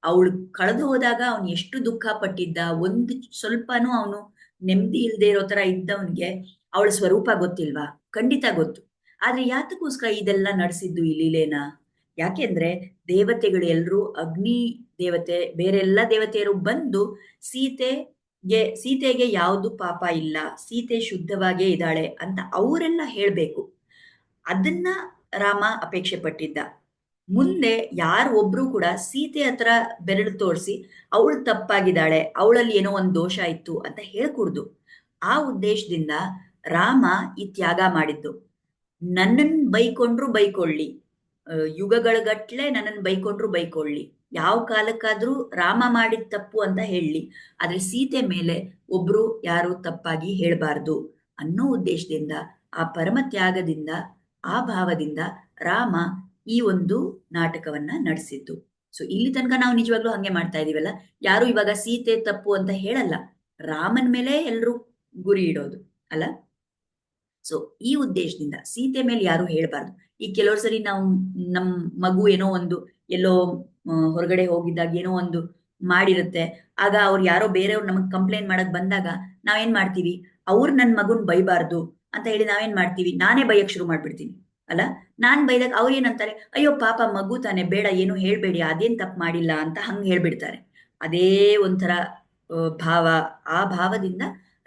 ಅವಳು ಕಳೆದು ಹೋದಾಗ ಅವನು ಎಷ್ಟು ದುಃಖ ಪಟ್ಟಿದ್ದ, ಒಂದು ಸ್ವಲ್ಪನೂ ಅವನು ನೆಮ್ಮದಿ ಇಲ್ಲದೆ ಇರೋ ತರ ಇದ್ದವನಿಗೆ ಅವಳ ಸ್ವರೂಪ ಗೊತ್ತಿಲ್ವಾ, ಖಂಡಿತ ಗೊತ್ತು. ಆದ್ರೆ ಯಾತಕ್ಕೋಸ್ಕರ ಇದೆಲ್ಲ ನಡೆಸಿದ್ದು ಈ ಲೀಲೆನ, ಯಾಕೆಂದ್ರೆ ದೇವತೆಗಳು ಎಲ್ರೂ, ಅಗ್ನಿ ದೇವತೆ ಬೇರೆಲ್ಲ ದೇವತೆಯರು ಬಂದು ಸೀತೆಗೆ ಯಾವುದು ಪಾಪ ಇಲ್ಲ, ಸೀತೆ ಶುದ್ಧವಾಗೇ ಇದ್ದಾಳೆ ಅಂತ ಅವರೆಲ್ಲ ಹೇಳ್ಬೇಕು. ಅದನ್ನ ರಾಮ ಅಪೇಕ್ಷೆ ಪಟ್ಟಿದ್ದ. ಮುಂದೆ ಯಾರು ಒಬ್ರು ಕೂಡ ಸೀತೆ ಹತ್ರ ಬೆರಳು ತೋರಿಸಿ ಅವಳು ತಪ್ಪಾಗಿದ್ದಾಳೆ, ಅವಳಲ್ಲಿ ಏನೋ ಒಂದು ದೋಷ ಇತ್ತು ಅಂತ ಹೇಳ್ಕೂಡ್ದು. ಆ ಉದ್ದೇಶದಿಂದ ರಾಮ ಈ ತ್ಯಾಗ ಮಾಡಿದ್ದು. ನನ್ನನ್ನು ಬೈಕೊಂಡ್ರು ಬೈಕೊಳ್ಳಿ, ಯುಗಗಳಗಟ್ಲೆ ನನ್ನನ್ನು ಬೈಕೊಂಡ್ರು ಬೈಕೊಳ್ಳಿ, ಯಾವ ಕಾಲಕ್ಕಾದ್ರೂ ರಾಮ ಮಾಡಿದ ತಪ್ಪು ಅಂತ ಹೇಳಲಿ, ಆದ್ರೆ ಸೀತೆ ಮೇಲೆ ಒಬ್ರು ಯಾರು ತಪ್ಪಾಗಿ ಹೇಳಬಾರ್ದು ಅನ್ನೋ ಉದ್ದೇಶದಿಂದ, ಆ ಪರಮ ತ್ಯಾಗದಿಂದ, ಆ ಭಾವದಿಂದ ರಾಮ ಈ ಒಂದು ನಾಟಕವನ್ನ ನಡೆಸಿದ್ದು. ಸೊ ಇಲ್ಲಿ ತನಕ ನಾವು ನಿಜವಾಗ್ಲೂ ಹಂಗೆ ಮಾಡ್ತಾ ಇದೀವಲ್ಲ, ಯಾರು ಇವಾಗ ಸೀತೆ ತಪ್ಪು ಅಂತ ಹೇಳಲ್ಲ, ರಾಮನ್ ಮೇಲೆ ಎಲ್ರು ಗುರಿ ಇಡೋದು ಅಲ್ಲ. ಸೊ ಈ ಉದ್ದೇಶದಿಂದ ಸೀತೆ ಮೇಲೆ ಯಾರು ಹೇಳ್ಬಾರ್ದು. ಈ ಕೆಲವರು ಸರಿ ನಾವು ನಮ್ ಮಗು ಏನೋ ಒಂದು ಎಲ್ಲೋ ಹೊರಗಡೆ ಹೋಗಿದ್ದಾಗ ಏನೋ ಒಂದು ಮಾಡಿರುತ್ತೆ, ಆಗ ಅವ್ರು ಯಾರೋ ಬೇರೆಯವ್ರು ನಮಗ್ ಕಂಪ್ಲೇಂಟ್ ಮಾಡಕ್ ಬಂದಾಗ ನಾವೇನ್ ಮಾಡ್ತೀವಿ, ಅವ್ರು ನನ್ ಮಗುನ್ ಬೈಬಾರ್ದು ಅಂತ ಹೇಳಿ ನಾವೇನ್ ಮಾಡ್ತೀವಿ, ನಾನೇ ಬೈಯಕ್ ಶುರು ಮಾಡ್ಬಿಡ್ತೀನಿ ಅಲ್ಲ. ನಾನ್ ಬೈದಾಗ ಅವ್ರು ಏನಂತಾರೆ, ಅಯ್ಯೋ ಪಾಪ ಮಗು ತಾನೆ, ಬೇಡ ಏನು ಹೇಳ್ಬೇಡಿ, ಅದೇನ್ ತಪ್ಪು ಮಾಡಿಲ್ಲ ಅಂತ ಹಂಗ್ ಹೇಳ್ಬಿಡ್ತಾರೆ. ಅದೇ ಒಂಥರ ಭಾವ, ಆ ಭಾವದಿಂದ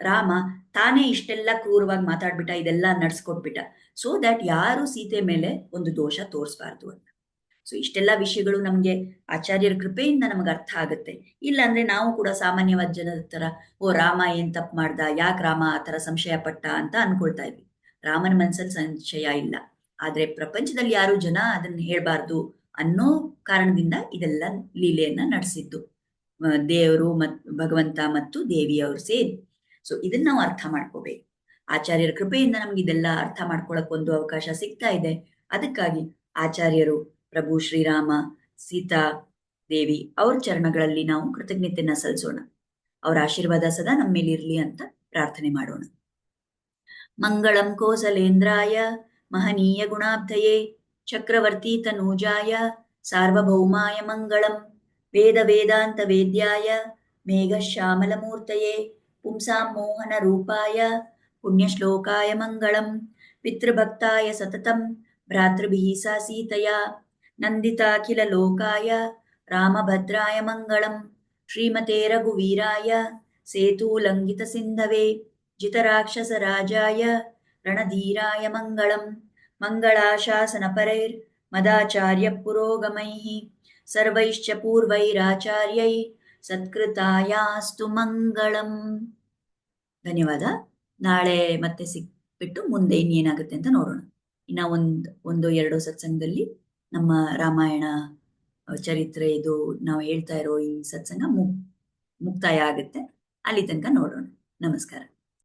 ರಾಮ ತಾನೇ ಇಷ್ಟೆಲ್ಲ ಕ್ರೂರವಾಗಿ ಮಾತಾಡ್ಬಿಟ್ಟ, ಇದೆಲ್ಲ ನಡ್ಸ್ಕೊಟ್ಬಿಟ್ಟ, ಸೊ ದ್ಯಾಟ್ ಯಾರು ಸೀತೆ ಮೇಲೆ ಒಂದು ದೋಷ ತೋರಿಸಬಾರ್ದು ಅಂತ. ಸೊ ಇಷ್ಟೆಲ್ಲ ವಿಷಯಗಳು ನಮ್ಗೆ ಆಚಾರ್ಯರ ಕೃಪೆಯಿಂದ ನಮಗೆ ಅರ್ಥ ಆಗುತ್ತೆ. ಇಲ್ಲ ಅಂದ್ರೆ ನಾವು ಕೂಡ ಸಾಮಾನ್ಯವಾದ ಜನದ ತರ, ಓ ರಾಮ ಏನ್ ತಪ್ಪು ಮಾಡ್ದ, ಯಾಕೆ ರಾಮ ಆ ತರ ಸಂಶಯ ಪಟ್ಟ ಅಂತ ಅನ್ಕೊಳ್ತಾ ಇದ್ವಿ. ರಾಮನ ಮನ್ಸಲ್ಲಿ ಸಂಶಯ ಇಲ್ಲ, ಆದ್ರೆ ಪ್ರಪಂಚದಲ್ಲಿ ಯಾರು ಜನ ಅದನ್ನ ಹೇಳ್ಬಾರ್ದು ಅನ್ನೋ ಕಾರಣದಿಂದ ಇದೆಲ್ಲ ಲೀಲೆಯನ್ನ ನಡೆಸಿದ್ದು ದೇವರು ಭಗವಂತ ಮತ್ತು ದೇವಿಯವರು ಸೇರಿ. ಸೊ ಇದನ್ನ ನಾವು ಅರ್ಥ ಮಾಡ್ಕೋಬೇಕು. ಆಚಾರ್ಯರ ಕೃಪೆಯಿಂದ ನಮ್ಗೆ ಇದೆಲ್ಲ ಅರ್ಥ ಮಾಡ್ಕೊಳಕ್ ಒಂದು ಅವಕಾಶ ಸಿಗ್ತಾ ಇದೆ. ಅದಕ್ಕಾಗಿ ಆಚಾರ್ಯರು, ಪ್ರಭು ಶ್ರೀರಾಮ, ಸೀತಾ ದೇವಿ ಅವ್ರ ಚರಣಗಳಲ್ಲಿ ನಾವು ಕೃತಜ್ಞತೆಯನ್ನ ಸಲ್ಲಿಸೋಣ. ಅವರ ಆಶೀರ್ವಾದ ಸದಾ ನಮ್ಮ ಮೇಲಿರ್ಲಿ ಅಂತ ಪ್ರಾರ್ಥನೆ ಮಾಡೋಣ. ಮಂಗಳಂ ಕೋಸಲೇಂದ್ರಾಯ ಮಹನೀಯ ಗುಣಾಬ್ಧಯೇ ಚಕ್ರವರ್ತಿ ತನೂಜಾಯ ಸಾರ್ವಭೌಮಾಯ ಮಂಗಳಂ. ವೇದ ವೇದಾಂತ ವೇದ್ಯಾಯ ಮೇಘಶ್ಯಾಮಲಮೂರ್ತಯೇ ಪುಂಸಾಂ ಮೋಹನ ರೂಪಾಯ ಪುಣ್ಯಶ್ಲೋಕಾಯ ಮಂಗಳಂ. ಪಿತೃಭಕ್ತಾಯ ಸತತಂ ಭ್ರಾತೃಭಿಃ ಸಹ ಸೀತಯಾ ನಂದಿತಾಖಿಲ ಲೋಕಾಯ ರಾಮಭದ್ರಾಯ ಮಂಗಳಂ. ಶ್ರೀಮತೆ ರಘುವೀರಾಯ ಸೇತೂಲಂಘಿತ ಸಿಂಧವೇ ಜಿತರಾಕ್ಷಸರಾಜಾಯ ರಣಧೀರಾಯ ಮಂಗಳಂ. ಮಂಗಳಾಶಾಸನಪರೈರ್ ಮದಾಚಾರ್ಯ ಪುರೋಗಮೈಃ ಸರ್ವೈಶ್ಚ ಪೂರ್ವೈರಾಚಾರ್ಯೈ ಸತ್ಕೃತಾಯಾಸ್ತು ಮಂಗಳಂ. ಧನ್ಯವಾದ. ನಾಳೆ ಮತ್ತೆ ಸಿಕ್ಬಿಟ್ಟು ಮುಂದೆ ಇನ್ನೇನಾಗುತ್ತೆ ಅಂತ ನೋಡೋಣ. ಇನ್ನ ಒಂದು ಎರಡು ಸತ್ಸಂಗದಲ್ಲಿ ನಮ್ಮ ರಾಮಾಯಣ ಚರಿತ್ರೆ ಇದು ನಾವು ಹೇಳ್ತಾ ಇರೋ ಈ ಸತ್ಸಂಗ ಮುಕ್ತಾಯ ಆಗುತ್ತೆ. ಅಲ್ಲಿ ತನಕ ನೋಡೋಣ. ನಮಸ್ಕಾರ.